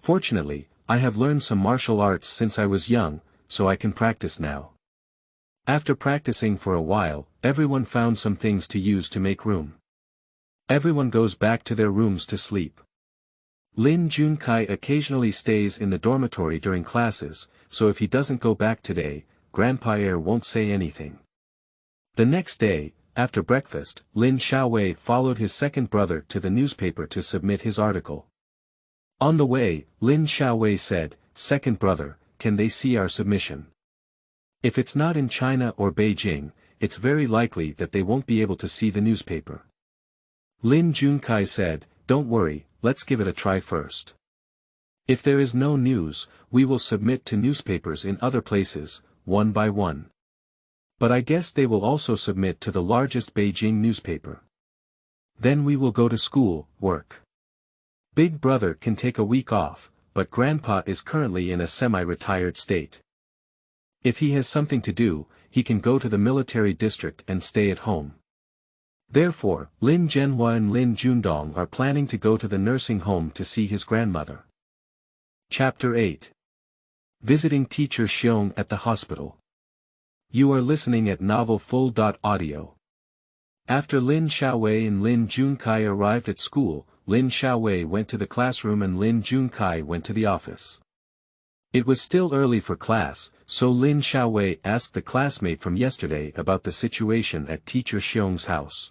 Fortunately, I have learned some martial arts since I was young, so I can practice now. After practicing for a while, everyone found some things to use to make room. Everyone goes back to their rooms to sleep. Lin Junkai occasionally stays in the dormitory during classes, so if he doesn't go back today, Grandpa won't say anything. The next day, after breakfast, Lin Xiaowei followed his second brother to the newspaper to submit his article. On the way, Lin Xiaowei said, "Second brother, can they see our submission? If it's not in China or Beijing, it's very likely that they won't be able to see the newspaper." Lin Junkai said, "Don't worry, let's give it a try first. If there is no news, we will submit to newspapers in other places, one by one. But I guess they will also submit to the largest Beijing newspaper. Then we will go to school, work. Big brother can take a week off, but grandpa is currently in a semi-retired state. If he has something to do, he can go to the military district and stay at home." Therefore, Lin Zhenhua and Lin Jundong are planning to go to the nursing home to see his grandmother. Chapter 8. Visiting teacher Xiong at the hospital. You are listening at novelfull.audio. After Lin Xiaowei and Lin Junkai arrived at school, Lin Xiaowei went to the classroom and Lin Junkai went to the office. It was still early for class, so Lin Xiaowei asked the classmate from yesterday about the situation at teacher Xiong's house.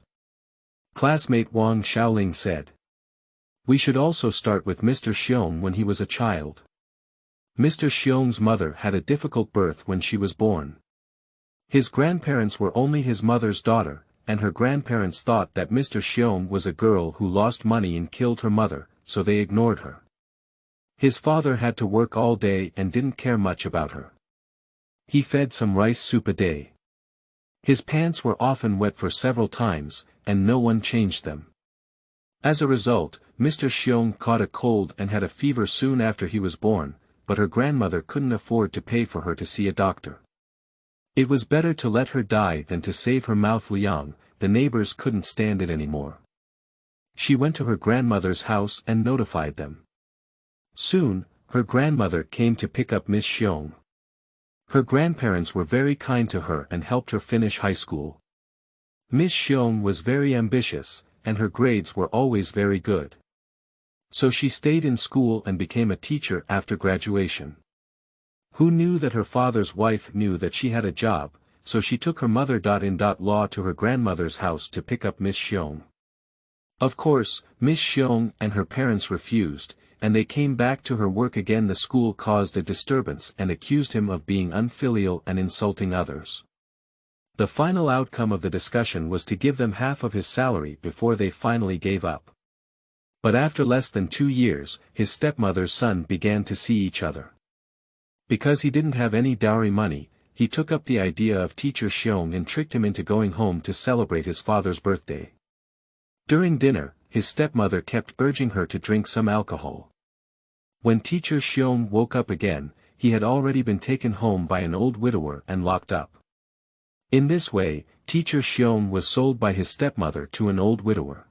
Classmate Wang Xiaoling said, "We should also start with Mr. Xiong when he was a child. Mr. Xiong's mother had a difficult birth when she was born. His grandparents were only his mother's daughter, and her grandparents thought that Mr. Xiong was a girl who lost money and killed her mother, so they ignored her. His father had to work all day and didn't care much about her. He fed some rice soup a day. His pants were often wet for several times, and no one changed them. As a result, Mr. Xiong caught a cold and had a fever soon after he was born, but her grandmother couldn't afford to pay for her to see a doctor. It was better to let her die than to save her mouth Liang, the neighbors couldn't stand it anymore. She went to her grandmother's house and notified them. Soon, her grandmother came to pick up Miss Xiong. Her grandparents were very kind to her and helped her finish high school. Miss Xiong was very ambitious, and her grades were always very good. So she stayed in school and became a teacher after graduation. Who knew that her father's wife knew that she had a job, so she took her mother-in-law to her grandmother's house to pick up Miss Xiong. Of course, Miss Xiong and her parents refused, and they came back to her work again. The school caused a disturbance and accused him of being unfilial and insulting others. The final outcome of the discussion was to give them half of his salary before they finally gave up. But after less than 2 years, his stepmother's son began to see each other. Because he didn't have any dowry money, he took up the idea of teacher Xiong and tricked him into going home to celebrate his father's birthday. During dinner, his stepmother kept urging her to drink some alcohol. When teacher Xiong woke up again, he had already been taken home by an old widower and locked up. In this way, teacher Xiong was sold by his stepmother to an old widower.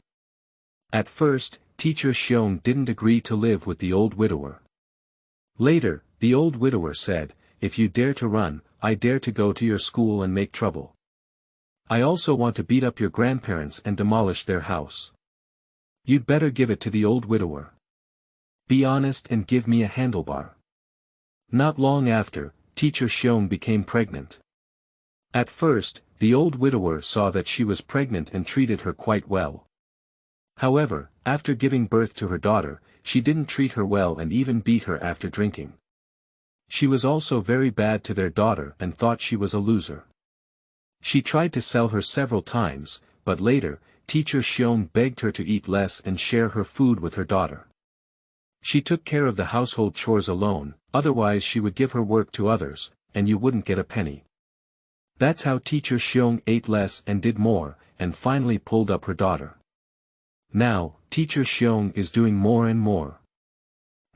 At first, teacher Xiong didn't agree to live with the old widower. Later, the old widower said, "If you dare to run, I dare to go to your school and make trouble. I also want to beat up your grandparents and demolish their house. You'd better give it to the old widower. Be honest and give me a handlebar." Not long after, teacher Xiong became pregnant. At first, the old widower saw that she was pregnant and treated her quite well. However, after giving birth to her daughter, she didn't treat her well and even beat her after drinking. She was also very bad to their daughter and thought she was a loser. She tried to sell her several times, but later, teacher Xiong begged her to eat less and share her food with her daughter. She took care of the household chores alone, otherwise she would give her work to others, and you wouldn't get a penny. That's how teacher Xiong ate less and did more, and finally pulled up her daughter. Now, teacher Xiong is doing more and more.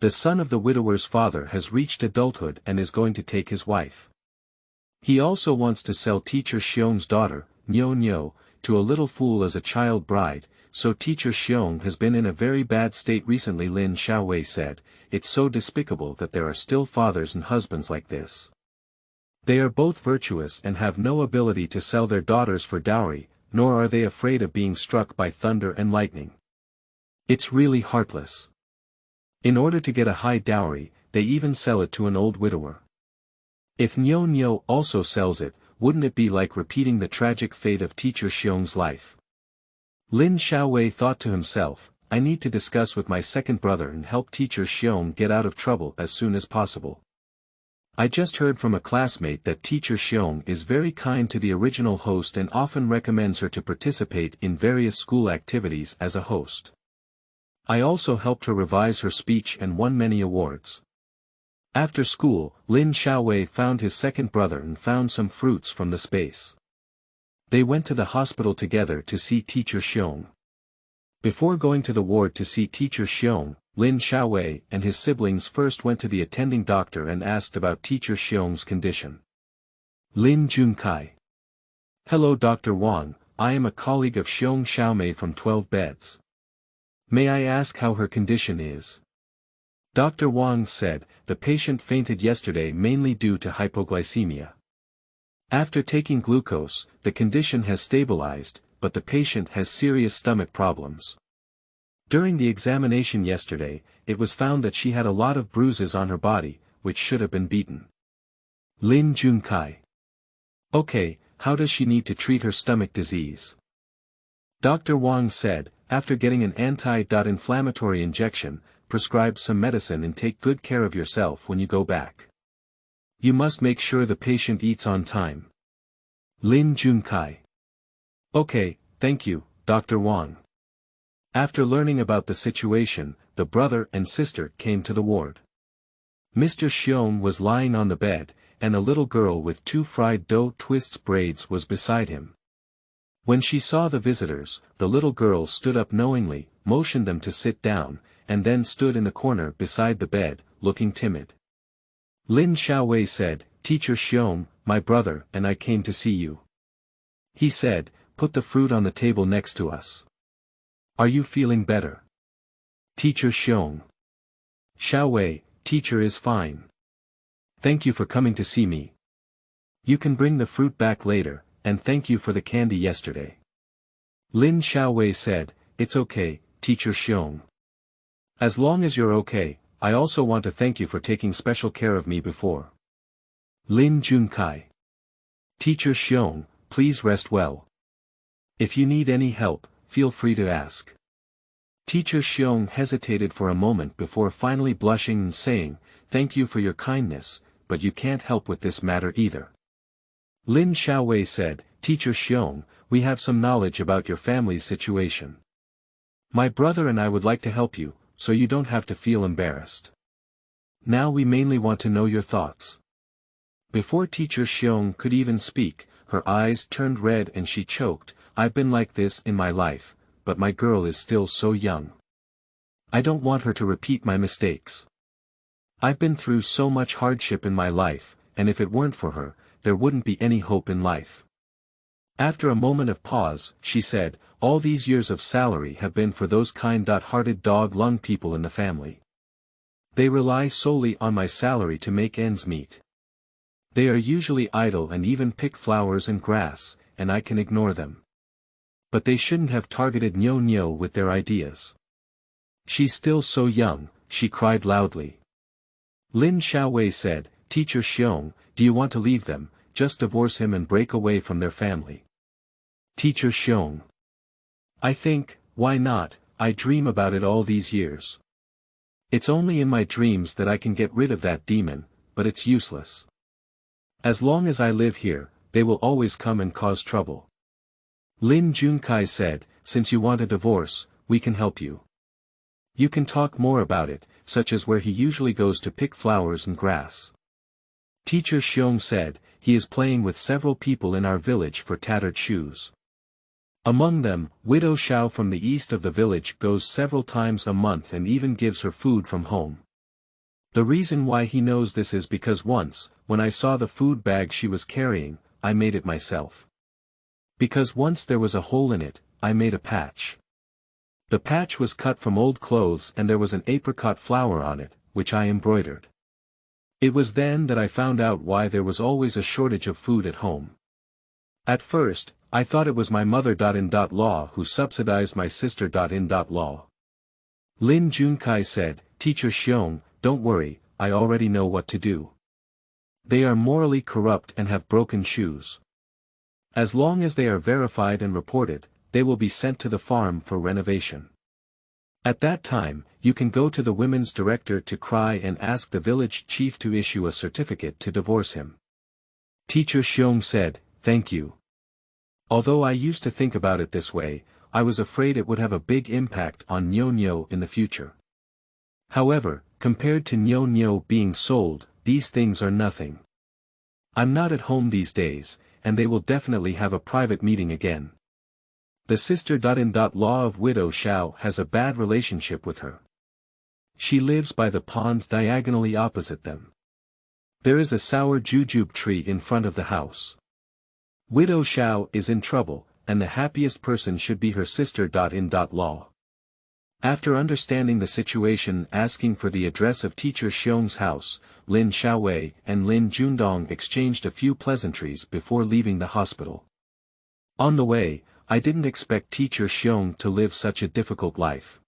The son of the widower's father has reached adulthood and is going to take his wife. He also wants to sell teacher Xiong's daughter, Nyo, to a little fool as a child bride, so teacher Xiong has been in a very bad state recently. Lin Xiaowei said, "It's so despicable that there are still fathers and husbands like this. They are both virtuous and have no ability to sell their daughters for dowry, nor are they afraid of being struck by thunder and lightning. It's really heartless. In order to get a high dowry, they even sell it to an old widower. If Nyo also sells it, wouldn't it be like repeating the tragic fate of teacher Xiong's life?" Lin Xiaowei thought to himself, "I need to discuss with my second brother and help teacher Xiong get out of trouble as soon as possible. I just heard from a classmate that teacher Xiong is very kind to the original host and often recommends her to participate in various school activities as a host. I also helped her revise her speech and won many awards." After school, Lin Xiaowei found his second brother and found some fruits from the space. They went to the hospital together to see teacher Xiong. Before going to the ward to see teacher Xiong, Lin Xiaowei and his siblings first went to the attending doctor and asked about teacher Xiong's condition. Lin Junkai. "Hello Dr. Wang, I am a colleague of Xiong Xiaomei from 12 beds. May I ask how her condition is?" Dr. Wang said, "The patient fainted yesterday mainly due to hypoglycemia. After taking glucose, the condition has stabilized, but the patient has serious stomach problems. During the examination yesterday, it was found that she had a lot of bruises on her body, which should have been beaten." Lin Junkai. "Okay, how does she need to treat her stomach disease?" Dr. Wang said, "After getting an anti-inflammatory injection, prescribe some medicine and take good care of yourself when you go back. You must make sure the patient eats on time." Lin Junkai. "Okay, thank you, Dr. Wang." After learning about the situation, the brother and sister came to the ward. Mr. Xiong was lying on the bed, and a little girl with 2 fried dough twists braids was beside him. When she saw the visitors, the little girl stood up knowingly, motioned them to sit down, and then stood in the corner beside the bed, looking timid. Lin Xiaowei said, "Teacher Xiong, my brother and I came to see you." He said, "Put the fruit on the table next to us. Are you feeling better?" Teacher Xiong. "Xiaowei, teacher is fine. Thank you for coming to see me. You can bring the fruit back later, and thank you for the candy yesterday." Lin Xiaowei said, "It's okay, Teacher Xiong. As long as you're okay, I also want to thank you for taking special care of me before." Lin Junkai. "Teacher Xiong, please rest well. If you need any help, feel free to ask." Teacher Xiong hesitated for a moment before finally blushing and saying, "Thank you for your kindness, but you can't help with this matter either." Lin Xiaowei said, "Teacher Xiong, we have some knowledge about your family's situation. My brother and I would like to help you, so you don't have to feel embarrassed. Now we mainly want to know your thoughts." Before teacher Xiong could even speak, her eyes turned red and she choked, "I've been like this in my life, but my girl is still so young. I don't want her to repeat my mistakes. I've been through so much hardship in my life, and if it weren't for her, there wouldn't be any hope in life." After a moment of pause, she said, "All these years of salary have been for those kind-hearted dog-lung people in the family. They rely solely on my salary to make ends meet. They are usually idle and even pick flowers and grass, and I can ignore them. But they shouldn't have targeted Nyo with their ideas. She's still so young," she cried loudly. Lin Xiaowei said, "Teacher Xiong, do you want to leave them, just divorce him and break away from their family?" Teacher Xiong. "I think, why not, I dream about it all these years. It's only in my dreams that I can get rid of that demon, but it's useless. As long as I live here, they will always come and cause trouble." Lin Junkai said, "Since you want a divorce, we can help you. You can talk more about it, such as where he usually goes to pick flowers and grass." Teacher Xiong said, "He is playing with several people in our village for tattered shoes. Among them, Widow Xiao from the east of the village goes several times a month and even gives her food from home. The reason why he knows this is because once, when I saw the food bag she was carrying, I made it myself. Because once there was a hole in it, I made a patch. The patch was cut from old clothes and there was an apricot flower on it, which I embroidered. It was then that I found out why there was always a shortage of food at home. At first, I thought it was my mother.in.law who subsidized my sister.in.law. Lin Junkai said, Teacher Xiong, don't worry, I already know what to do. They are morally corrupt and have broken shoes. As long as they are verified and reported, they will be sent to the farm for renovation. At that time, you can go to the women's director to cry and ask the village chief to issue a certificate to divorce him. Teacher Xiong said, thank you. Although I used to think about it this way, I was afraid it would have a big impact on Nyo in the future. However, compared to Nyo being sold, these things are nothing. I'm not at home these days, and they will definitely have a private meeting again. The sister.in.law of widow Xiao has a bad relationship with her. She lives by the pond diagonally opposite them. There is a sour jujube tree in front of the house. Widow Xiao is in trouble, and the happiest person should be her sister.in.law. After understanding the situation, asking for the address of Teacher Xiong's house, Lin Xiaowei and Lin Jundong exchanged a few pleasantries before leaving the hospital. On the way, I didn't expect Teacher Xiong to live such a difficult life.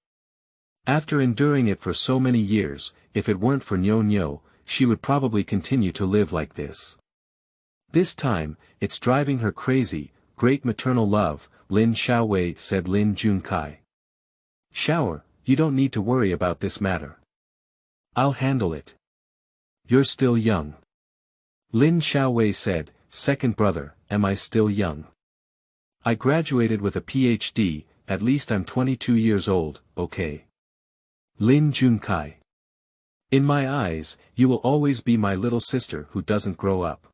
After enduring it for so many years, if it weren't for Nyo, she would probably continue to live like this. This time, it's driving her crazy. Great maternal love, Lin Xiaowei said Lin Junkai. Shower, you don't need to worry about this matter. I'll handle it. You're still young. Lin Xiaowei said, second brother, am I still young? I graduated with a PhD, at least I'm 22 years old, okay? Lin Junkai. In my eyes, you will always be my little sister who doesn't grow up.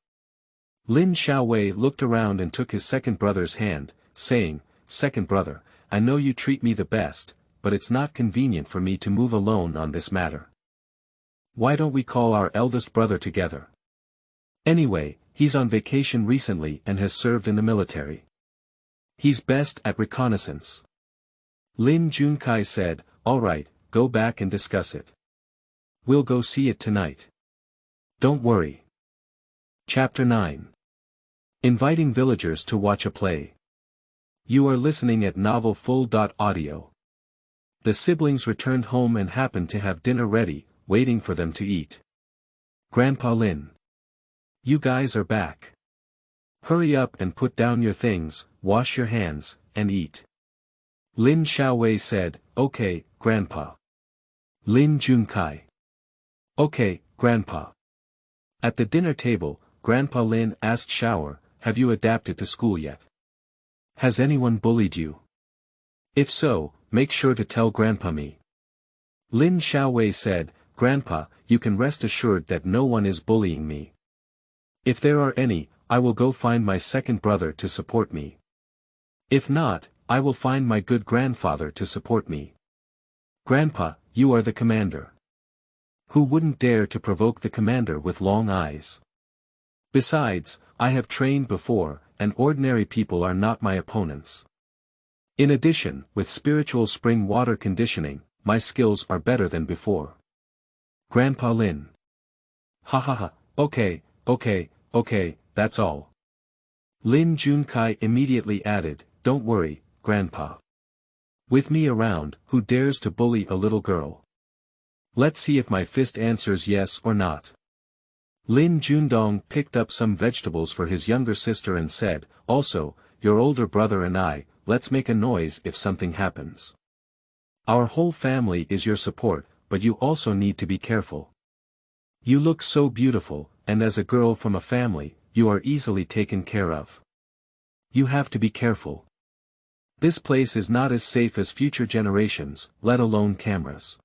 Lin Xiaowei looked around and took his second brother's hand, saying, second brother, I know you treat me the best, but it's not convenient for me to move alone on this matter. Why don't we call our eldest brother together? Anyway, he's on vacation recently and has served in the military. He's best at reconnaissance. Lin Junkai said, all right, go back and discuss it. We'll go see it tonight. Don't worry. Chapter 9. Inviting villagers to watch a play. You are listening at Novel Full.audio. The siblings returned home and happened to have dinner ready, waiting for them to eat. Grandpa Lin. You guys are back. Hurry up and put down your things, wash your hands, and eat. Lin Xiaowei said, okay, Grandpa. Lin Junkai. Okay, Grandpa. At the dinner table, Grandpa Lin asked Shower, have you adapted to school yet? Has anyone bullied you? If so, make sure to tell Grandpa me. Lin Xiaowei said, Grandpa, you can rest assured that no one is bullying me. If there are any, I will go find my second brother to support me. If not, I will find my good grandfather to support me. Grandpa, you are the commander. Who wouldn't dare to provoke the commander with long eyes? Besides, I have trained before, and ordinary people are not my opponents. In addition, with spiritual spring water conditioning, my skills are better than before. Grandpa Lin. Ha ha ha, okay, that's all. Lin Junkai immediately added, don't worry, Grandpa. With me around, who dares to bully a little girl? Let's see if my fist answers yes or not. Lin Jundong picked up some vegetables for his younger sister and said, also, your older brother and I, let's make a noise if something happens. Our whole family is your support, but you also need to be careful. You look so beautiful, and as a girl from a family, you are easily taken care of. You have to be careful. This place is not as safe as future generations, let alone cameras.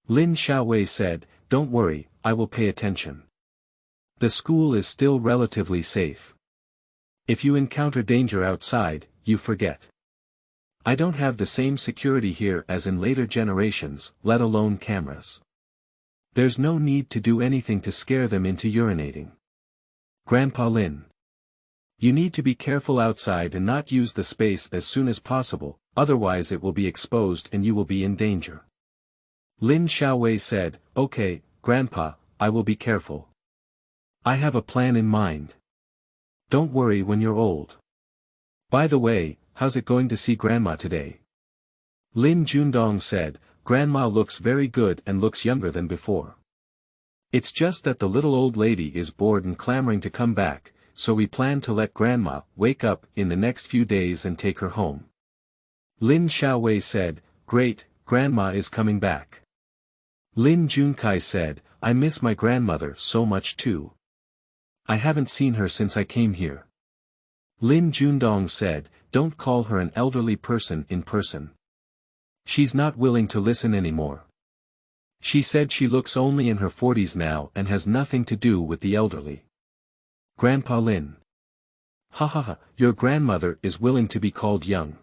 Lin Xiaowei said, don't worry, I will pay attention. The school is still relatively safe. If you encounter danger outside, you forget. I don't have the same security here as in later generations, let alone cameras. There's no need to do anything to scare them into urinating. Grandpa Lin. You need to be careful outside and not use the space as soon as possible, otherwise it will be exposed and you will be in danger. Lin Xiaowei said, Okay, Grandpa, I will be careful. I have a plan in mind. Don't worry when you're old. By the way, how's it going to see Grandma today? Lin Jundong said, Grandma looks very good and looks younger than before. It's just that the little old lady is bored and clamoring to come back, so we plan to let Grandma wake up in the next few days and take her home. Lin Xiaowei said, Great, Grandma is coming back. Lin Junkai said, I miss my grandmother so much too. I haven't seen her since I came here. Lin Jundong said, Don't call her an elderly person in person. She's not willing to listen anymore. She said she looks only in her 40s now and has nothing to do with the elderly. Grandpa Lin. Your grandmother is willing to be called young.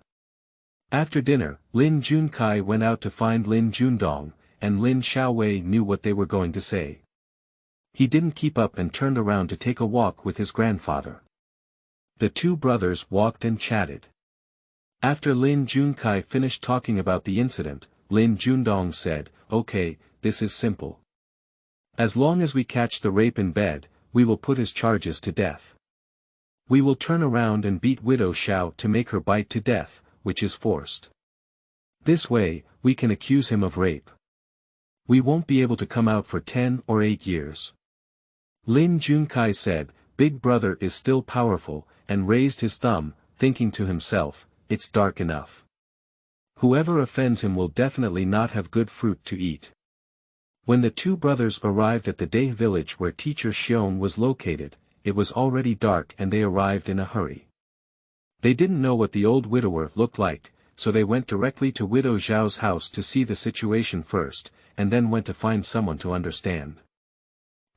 After dinner, Lin Junkai went out to find Lin Jundong, and Lin Xiaowei knew what they were going to say. He didn't keep up and turned around to take a walk with his grandfather. The two brothers walked and chatted. After Lin Junkai finished talking about the incident, Lin Jundong said, Okay, this is simple. As long as we catch the rape in bed, we will put his charges to death. We will turn around and beat Widow Xiao to make her bite to death, which is forced. This way, we can accuse him of rape. We won't be able to come out for 10 or 8 years. Lin Junkai said, Big brother is still powerful, and raised his thumb, thinking to himself, It's dark enough. Whoever offends him will definitely not have good fruit to eat. When the two brothers arrived at the day village where teacher Xiong was located, it was already dark and they arrived in a hurry. They didn't know what the old widower looked like, so they went directly to Widow Zhao's house to see the situation first, and then went to find someone to understand.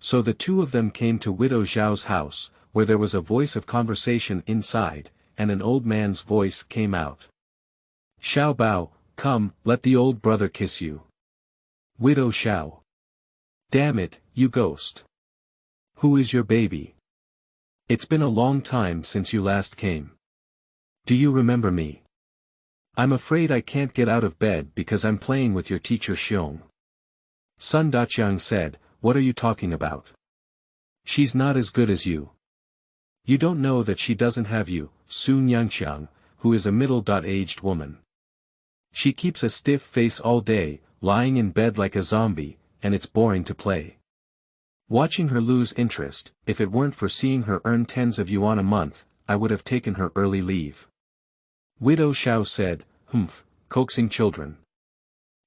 So the two of them came to Widow Zhao's house, where there was a voice of conversation inside, and an old man's voice came out. Xiao Bao, come, let the old brother kiss you. Widow Xiao. Damn it, you ghost. Who is your baby? It's been a long time since you last came. Do you remember me? I'm afraid I can't get out of bed because I'm playing with your teacher Xiong. Sun Daqiang said, What are you talking about? She's not as good as you. You don't know that she doesn't have you, Sun Yangqiang, who is a middle-aged woman. She keeps a stiff face all day, lying in bed like a zombie, and it's boring to play. Watching her lose interest, if it weren't for seeing her earn tens of yuan a month, I would have taken her early leave. Widow Xiao said, coaxing children.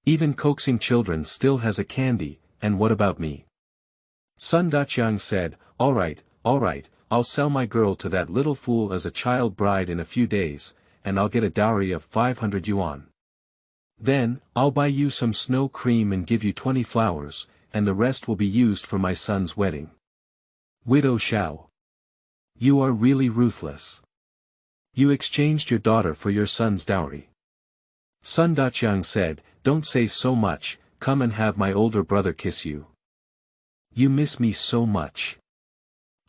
Even coaxing children still has a candy, and what about me? Sun Daqiang said, Alright, I'll sell my girl to that little fool as a child bride in a few days, and I'll get a dowry of 500 yuan. Then, I'll buy you some snow cream and give you 20 flowers, and the rest will be used for my son's wedding. Widow Xiao. You are really ruthless. You exchanged your daughter for your son's dowry. Sun Daqiang said, Don't say so much, come and have my older brother kiss you. You miss me so much.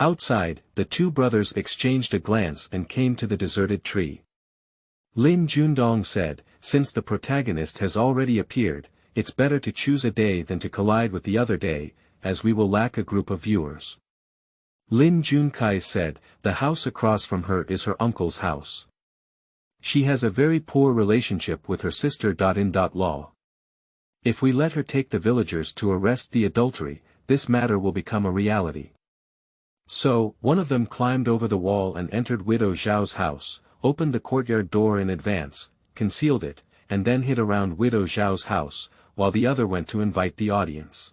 Outside, the two brothers exchanged a glance and came to the deserted tree. Lin Jundong said, Since the protagonist has already appeared, it's better to choose a day than to collide with the other day, as we will lack a group of viewers. Lin Junkai said, The house across from her is her uncle's house. She has a very poor relationship with her sister. Law. If we let her take the villagers to arrest the adultery, this matter will become a reality. So, one of them climbed over the wall and entered Widow Zhao's house, opened the courtyard door in advance, concealed it, and then hid around Widow Zhao's house, while the other went to invite the audience.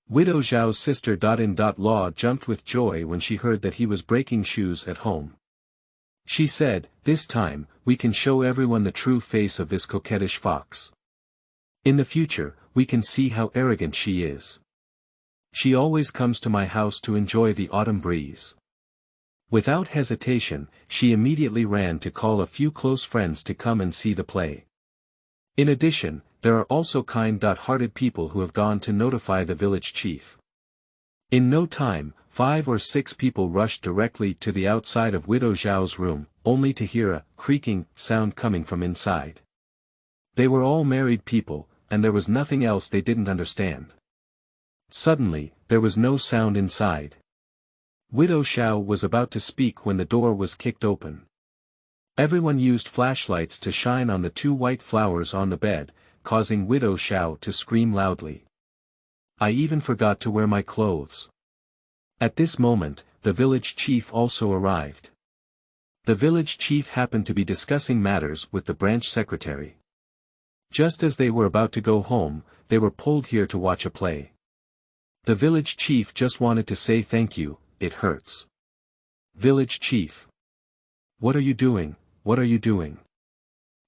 Widow Zhao's sister. Law jumped with joy when she heard that he was breaking shoes at home. She said, This time, we can show everyone the true face of this coquettish fox. In the future, we can see how arrogant she is. She always comes to my house to enjoy the autumn breeze. Without hesitation, she immediately ran to call a few close friends to come and see the play. In addition, there are also kind-hearted people who have gone to notify the village chief. In no time, 5 or 6 people rushed directly to the outside of Widow Zhao's room, only to hear a creaking sound coming from inside. They were all married people, and there was nothing else they didn't understand. Suddenly, there was no sound inside. Widow Xiao was about to speak when the door was kicked open. Everyone used flashlights to shine on the 2 white flowers on the bed, causing Widow Xiao to scream loudly. I even forgot to wear my clothes. At this moment, the village chief also arrived. The village chief happened to be discussing matters with the branch secretary. Just as they were about to go home, they were pulled here to watch a play. The village chief just wanted to say thank you, it hurts. Village chief. What are you doing, what are you doing?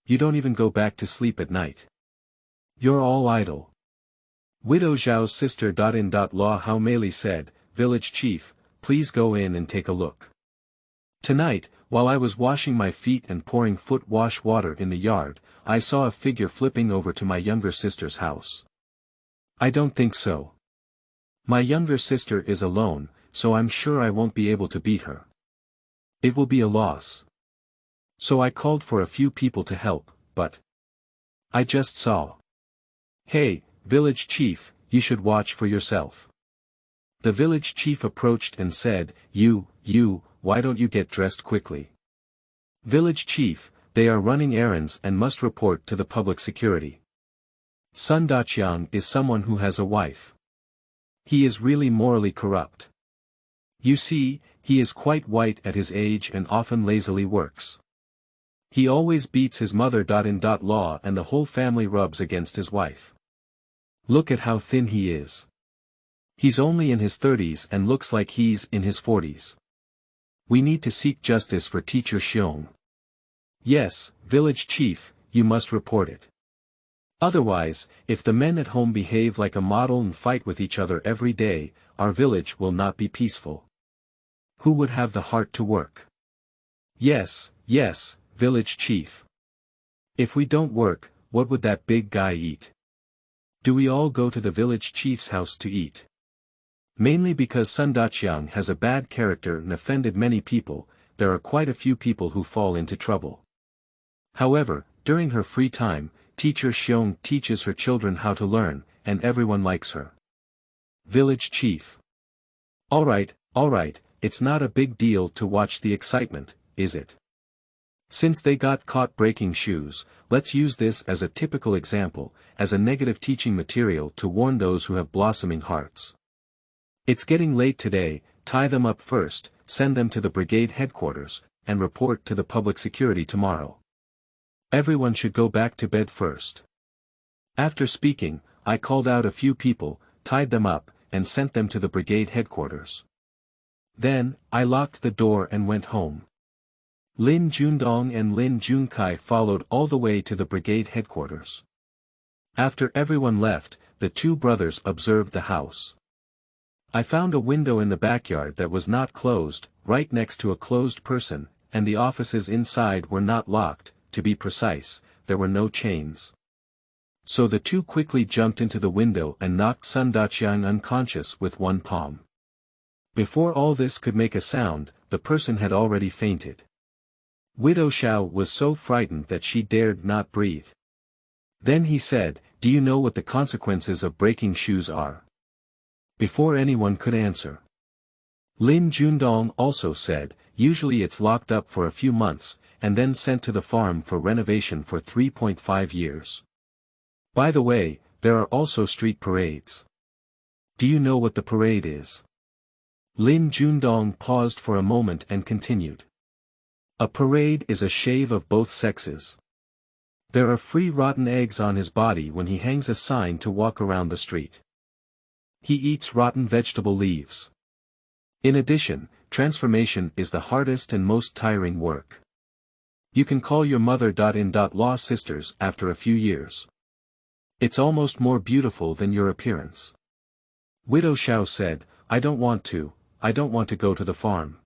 You don't even go back to sleep at night. You're all idle. Widow Zhao's sister Law Hao Meili said, Village chief, please go in and take a look. Tonight, while I was washing my feet and pouring foot wash water in the yard, I saw a figure flipping over to my younger sister's house. I don't think so. My younger sister is alone, so I'm sure I won't be able to beat her. It will be a loss. So I called for a few people to help, but I just saw. Hey, village chief, you should watch for yourself. The village chief approached and said, You, why don't you get dressed quickly? Village chief, they are running errands and must report to the public security. Sun Daqiang is someone who has a wife. He is really morally corrupt. You see, he is quite white at his age and often lazily works. He always beats his mother. Law and the whole family rubs against his wife. Look at how thin he is. He's only in his 30s and looks like he's in his 40s. We need to seek justice for teacher Xiong. Yes, village chief, you must report it. Otherwise, if the men at home behave like a model and fight with each other every day, our village will not be peaceful. Who would have the heart to work? Yes, village chief. If we don't work, what would that big guy eat? Do we all go to the village chief's house to eat? Mainly because Sun Daqiang has a bad character and offended many people, there are quite a few people who fall into trouble. However, during her free time, teacher Xiong teaches her children how to learn, and everyone likes her. Village chief. Alright, it's not a big deal to watch the excitement, is it? Since they got caught breaking shoes, let's use this as a typical example, as a negative teaching material to warn those who have blossoming hearts. It's getting late today, tie them up first, send them to the brigade headquarters, and report to the public security tomorrow. Everyone should go back to bed first. After speaking, I called out a few people, tied them up, and sent them to the brigade headquarters. Then, I locked the door and went home. Lin Jundong and Lin Junkai followed all the way to the brigade headquarters. After everyone left, the 2 brothers observed the house. I found a window in the backyard that was not closed, right next to a closed person, and the offices inside were not locked, to be precise, there were no chains. So the 2 quickly jumped into the window and knocked Sun Daqiang unconscious with one palm. Before all this could make a sound, the person had already fainted. Widow Xiao was so frightened that she dared not breathe. Then he said, Do you know what the consequences of breaking shoes are? Before anyone could answer. Lin Jundong also said, Usually it's locked up for a few months, and then sent to the farm for renovation for 3.5 years. By the way, there are also street parades. Do you know what the parade is? Lin Jundong paused for a moment and continued. A parade is a shave of both sexes. There are free rotten eggs on his body when he hangs a sign to walk around the street. He eats rotten vegetable leaves. In addition, transformation is the hardest and most tiring work. You can call your mother-in-law sisters after a few years. It's almost more beautiful than your appearance. Widow Xiao said, I don't want to go to the farm.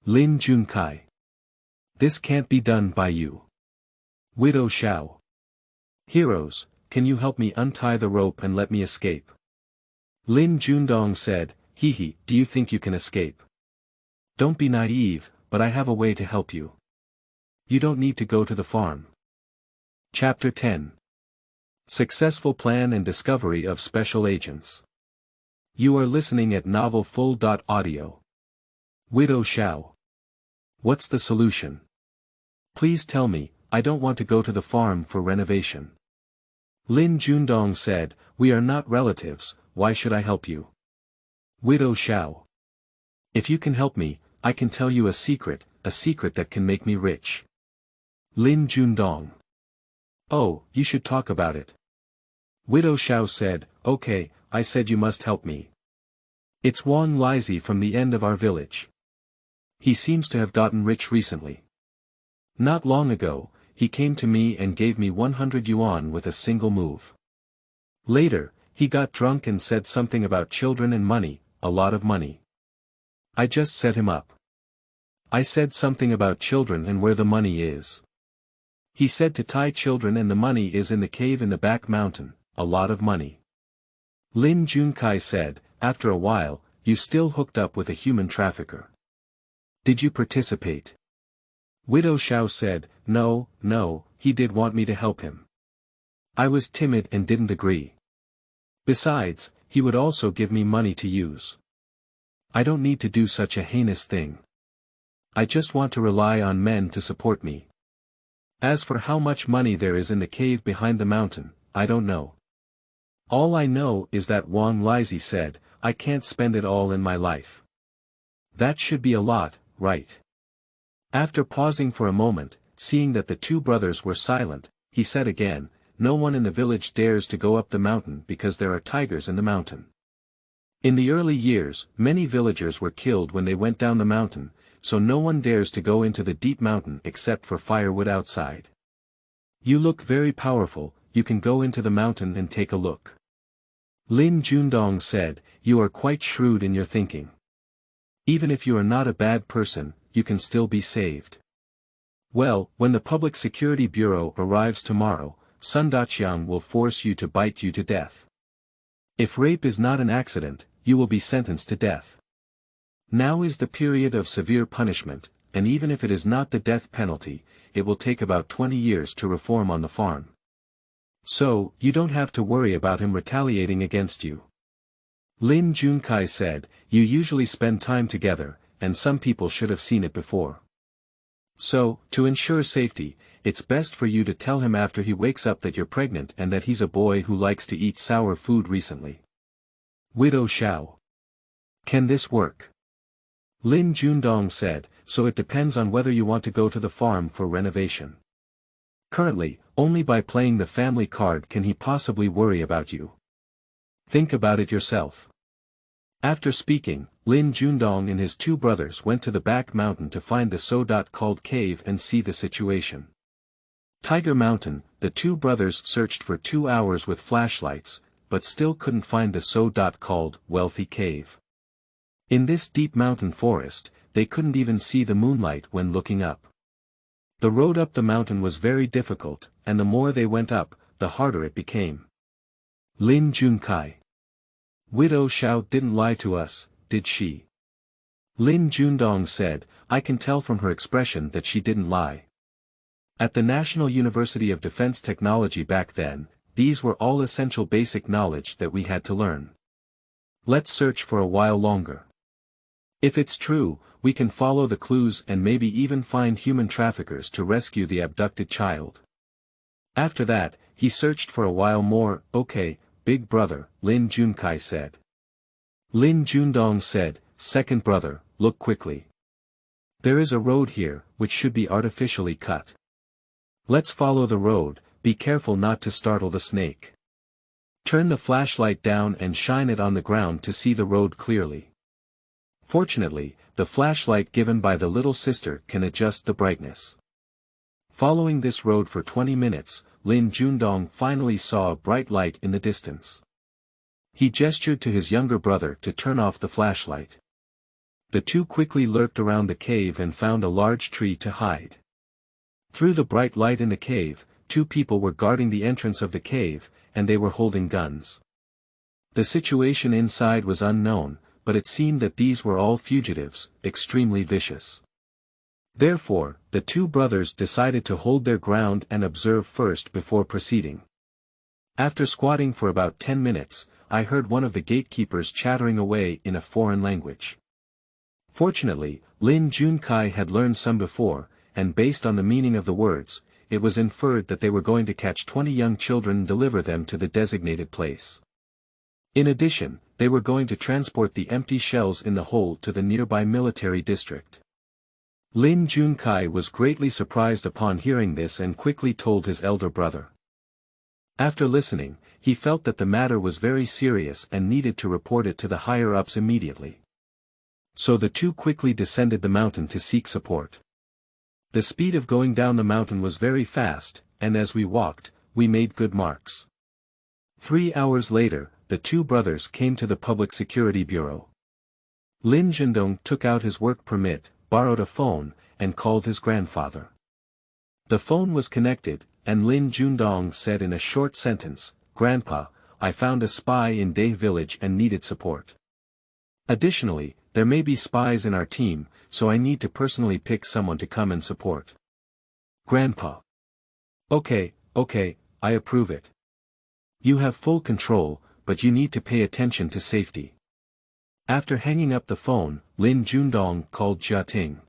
Lin Junkai. This can't be done by you. Widow Xiao. Heroes, can you help me untie the rope and let me escape? Lin Junedong said, Hee, do you think you can escape? Don't be naive, but I have a way to help you. You don't need to go to the farm. Chapter 10. Successful Plan and Discovery of Special Agents. You are listening at novelfull.audio. Widow Xiao. What's the solution? Please tell me, I don't want to go to the farm for renovation. Lin Junedong said, we are not relatives, why should I help you? Widow Xiao. If you can help me, I can tell you a secret that can make me rich. Lin Junedong. Oh, you should talk about it. Widow Xiao said, okay, I said you must help me. It's Wang Lizi from the end of our village. He seems to have gotten rich recently. Not long ago, he came to me and gave me 100 yuan with a single move. Later, he got drunk and said something about children and money, a lot of money. I just set him up. I said something about children and where the money is. He said to tie children and the money is in the cave in the back mountain, a lot of money. Lin Junkai said, after a while, you still hooked up with a human trafficker. Did you participate? Widow Xiao said, no, he did want me to help him. I was timid and didn't agree. Besides, he would also give me money to use. I don't need to do such a heinous thing. I just want to rely on men to support me. As for how much money there is in the cave behind the mountain, I don't know. All I know is that Wang Lizi said, I can't spend it all in my life. That should be a lot, right? After pausing for a moment, seeing that the two brothers were silent, he said again, no one in the village dares to go up the mountain because there are tigers in the mountain. In the early years, many villagers were killed when they went down the mountain, so no one dares to go into the deep mountain except for firewood outside. You look very powerful, you can go into the mountain and take a look. Lin Junedong said, you are quite shrewd in your thinking. Even if you are not a bad person, you can still be saved. Well, when the Public Security Bureau arrives tomorrow, Sun Daqiang will force you to bite you to death. If rape is not an accident, you will be sentenced to death. Now is the period of severe punishment, and even if it is not the death penalty, it will take about 20 years to reform on the farm. So, you don't have to worry about him retaliating against you. Lin Junkai said, you usually spend time together, and some people should have seen it before. So, to ensure safety, it's best for you to tell him after he wakes up that you're pregnant and that he's a boy who likes to eat sour food recently. Widow Xiao. Can this work? Lin Junedong said, so it depends on whether you want to go to the farm for renovation. Currently, only by playing the family card can he possibly worry about you. Think about it yourself. After speaking, Lin Junedong and his two brothers went to the back mountain to find the so-called cave and see the situation. Tiger Mountain, the two brothers searched for 2 hours with flashlights, but still couldn't find the so-called wealthy cave. In this deep mountain forest, they couldn't even see the moonlight when looking up. The road up the mountain was very difficult, and the more they went up, the harder it became. Lin Junkai. Widow Xiao didn't lie to us, did she? Lin Junedong said, I can tell from her expression that she didn't lie. At the National University of Defense Technology back then, these were all essential basic knowledge that we had to learn. Let's search for a while longer. If it's true, we can follow the clues and maybe even find human traffickers to rescue the abducted child. After that, he searched for a while more. Okay, big brother, Lin Junkai said. Lin Junedong said, second brother, look quickly. There is a road here, which should be artificially cut. Let's follow the road, be careful not to startle the snake. Turn the flashlight down and shine it on the ground to see the road clearly. Fortunately, the flashlight given by the little sister can adjust the brightness. Following this road for 20 minutes, Lin Junedong finally saw a bright light in the distance. He gestured to his younger brother to turn off the flashlight. The two quickly lurked around the cave and found a large tree to hide. Through the bright light in the cave, two people were guarding the entrance of the cave, and they were holding guns. The situation inside was unknown, but it seemed that these were all fugitives, extremely vicious. Therefore, the two brothers decided to hold their ground and observe first before proceeding. After squatting for about 10 minutes, I heard one of the gatekeepers chattering away in a foreign language. Fortunately, Lin Junkai had learned some before, and based on the meaning of the words, it was inferred that they were going to catch 20 young children and deliver them to the designated place. In addition, they were going to transport the empty shells in the hold to the nearby military district. Lin Junkai was greatly surprised upon hearing this and quickly told his elder brother. After listening, he felt that the matter was very serious and needed to report it to the higher-ups immediately. So the two quickly descended the mountain to seek support. The speed of going down the mountain was very fast, and as we walked, we made good marks. 3 hours later, the two brothers came to the Public Security Bureau. Lin Zhendong took out his work permit, borrowed a phone, and called his grandfather. The phone was connected, and Lin Zhendong said in a short sentence, "Grandpa, I found a spy in Dae village and needed support. Additionally, there may be spies in our team, so I need to personally pick someone to come and support." Grandpa. Okay, I approve it. You have full control, but you need to pay attention to safety. After hanging up the phone, Lin Zhendong called Jia Ting.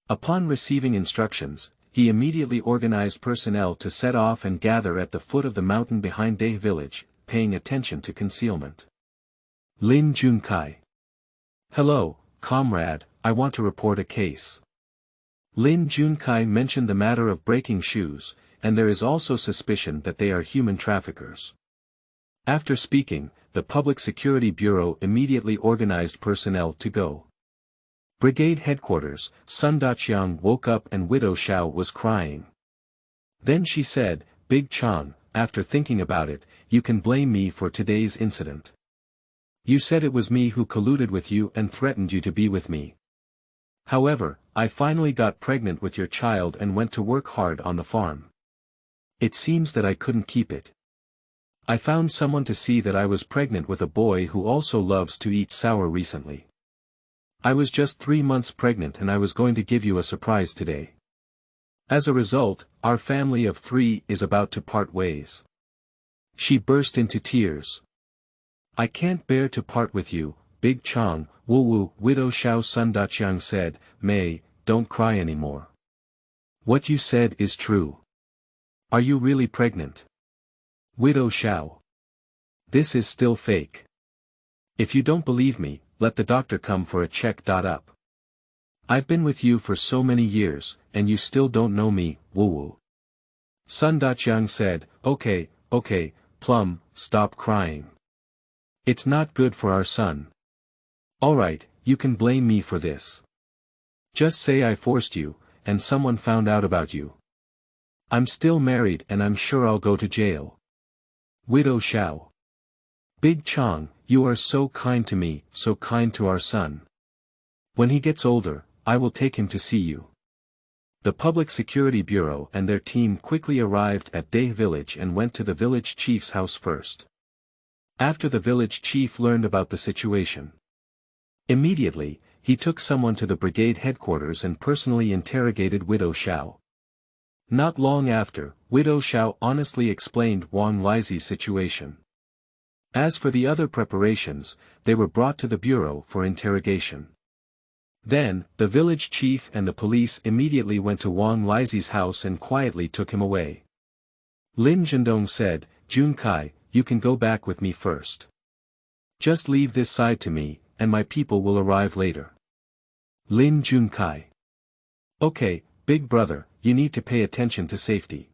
Upon receiving instructions, he immediately organized personnel to set off and gather at the foot of the mountain behind Dae village, paying attention to concealment. Lin Junkai. Hello, comrade, I want to report a case. Lin Junkai mentioned the matter of breaking shoes, and there is also suspicion that they are human traffickers. After speaking, the Public Security Bureau immediately organized personnel to go. Brigade Headquarters, Sun Daqiang woke up and Widow Xiao was crying. Then she said, "Big Chang, after thinking about it, you can blame me for today's incident. You said it was me who colluded with you and threatened you to be with me. However, I finally got pregnant with your child and went to work hard on the farm. It seems that I couldn't keep it. I found someone to see that I was pregnant with a boy who also loves to eat sour recently. I was just 3 months pregnant and I was going to give you a surprise today. As a result, our family of 3 is about to part ways." She burst into tears. "I can't bear to part with you, Big Chang, Wu, Widow Xiao." Sun Daqiang said, "May, don't cry anymore. What you said is true. Are you really pregnant?" Widow Xiao. "This is still fake. If you don't believe me, let the doctor come for a check. Up. I've been with you for so many years, and you still don't know me, Wu." Sun Daqiang said, Okay, Plum, stop crying. It's not good for our son. Alright, you can blame me for this. Just say I forced you, and someone found out about you. I'm still married and I'm sure I'll go to jail." Widow Xiao. "Big Chang, you are so kind to me, so kind to our son. When he gets older, I will take him to see you." The Public Security Bureau and their team quickly arrived at Dae village and went to the village chief's house first. After the village chief learned about the situation, immediately, he took someone to the brigade headquarters and personally interrogated Widow Xiao. Not long after, Widow Xiao honestly explained Wang Lizi's situation. As for the other preparations, they were brought to the bureau for interrogation. Then, the village chief and the police immediately went to Wang Lizi's house and quietly took him away. Lin Zhendong said, "Junkai, you can go back with me first. Just leave this side to me, and my people will arrive later." Lin Junkai. "Okay, big brother, you need to pay attention to safety."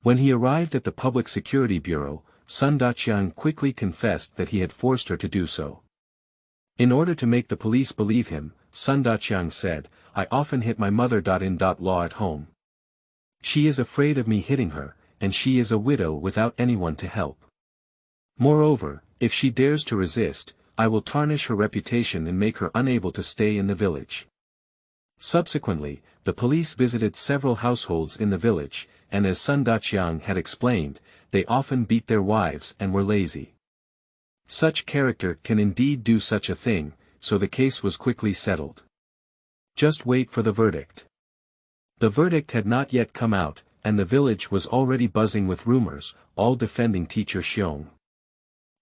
When he arrived at the Public Security Bureau, Sun Daqiang quickly confessed that he had forced her to do so. In order to make the police believe him, Sun Daqiang said, "I often hit my mother. In law at home. She is afraid of me hitting her, and she is a widow without anyone to help. Moreover, if she dares to resist, I will tarnish her reputation and make her unable to stay in the village." Subsequently, the police visited several households in the village, and as Sun Daqiang had explained, they often beat their wives and were lazy. Such character can indeed do such a thing, so the case was quickly settled. Just wait for the verdict. The verdict had not yet come out, and the village was already buzzing with rumors, all defending teacher Xiong.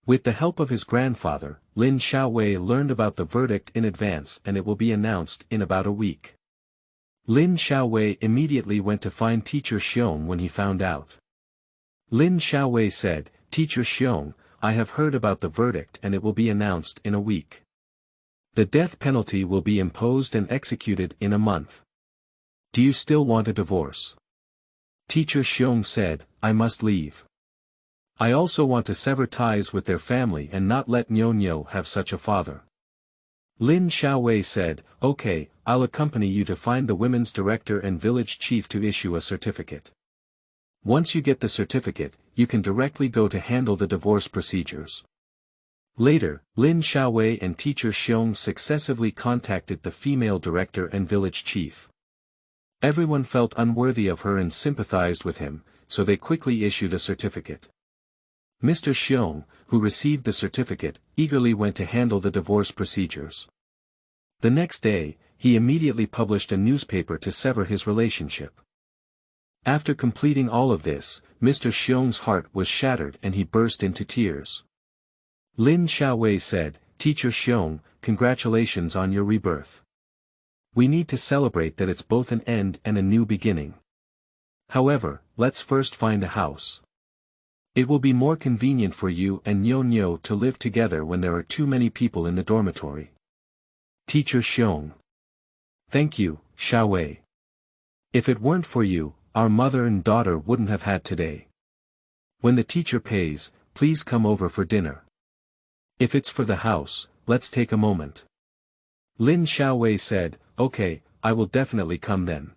With the help of his grandfather, Lin Xiaowei learned about the verdict in advance and it will be announced in about a week. Lin Xiaowei immediately went to find teacher Xiong when he found out. Lin Xiaowei said, "Teacher Xiong, I have heard about the verdict and it will be announced in a week. The death penalty will be imposed and executed in a month. Do you still want a divorce?" Teacher Xiong said, "I must leave. I also want to sever ties with their family and not let Nyo have such a father." Lin Xiaowei said, "Okay, I'll accompany you to find the women's director and village chief to issue a certificate. Once you get the certificate, you can directly go to handle the divorce procedures." Later, Lin Xiaowei and teacher Xiong successively contacted the female director and village chief. Everyone felt unworthy of her and sympathized with him, so they quickly issued a certificate. Mr. Xiong, who received the certificate, eagerly went to handle the divorce procedures. The next day, he immediately published a newspaper to sever his relationship. After completing all of this, Mr. Xiong's heart was shattered and he burst into tears. Lin Xiaowei said, "Teacher Xiong, congratulations on your rebirth. We need to celebrate that it's both an end and a new beginning. However, let's first find a house. It will be more convenient for you and Nyo to live together when there are too many people in the dormitory." Teacher Xiong. "Thank you, Xiaowei. If it weren't for you, our mother and daughter wouldn't have had today. When the teacher pays, please come over for dinner. If it's for the house, let's take a moment." Lin Xiaowei said, "Okay, I will definitely come then."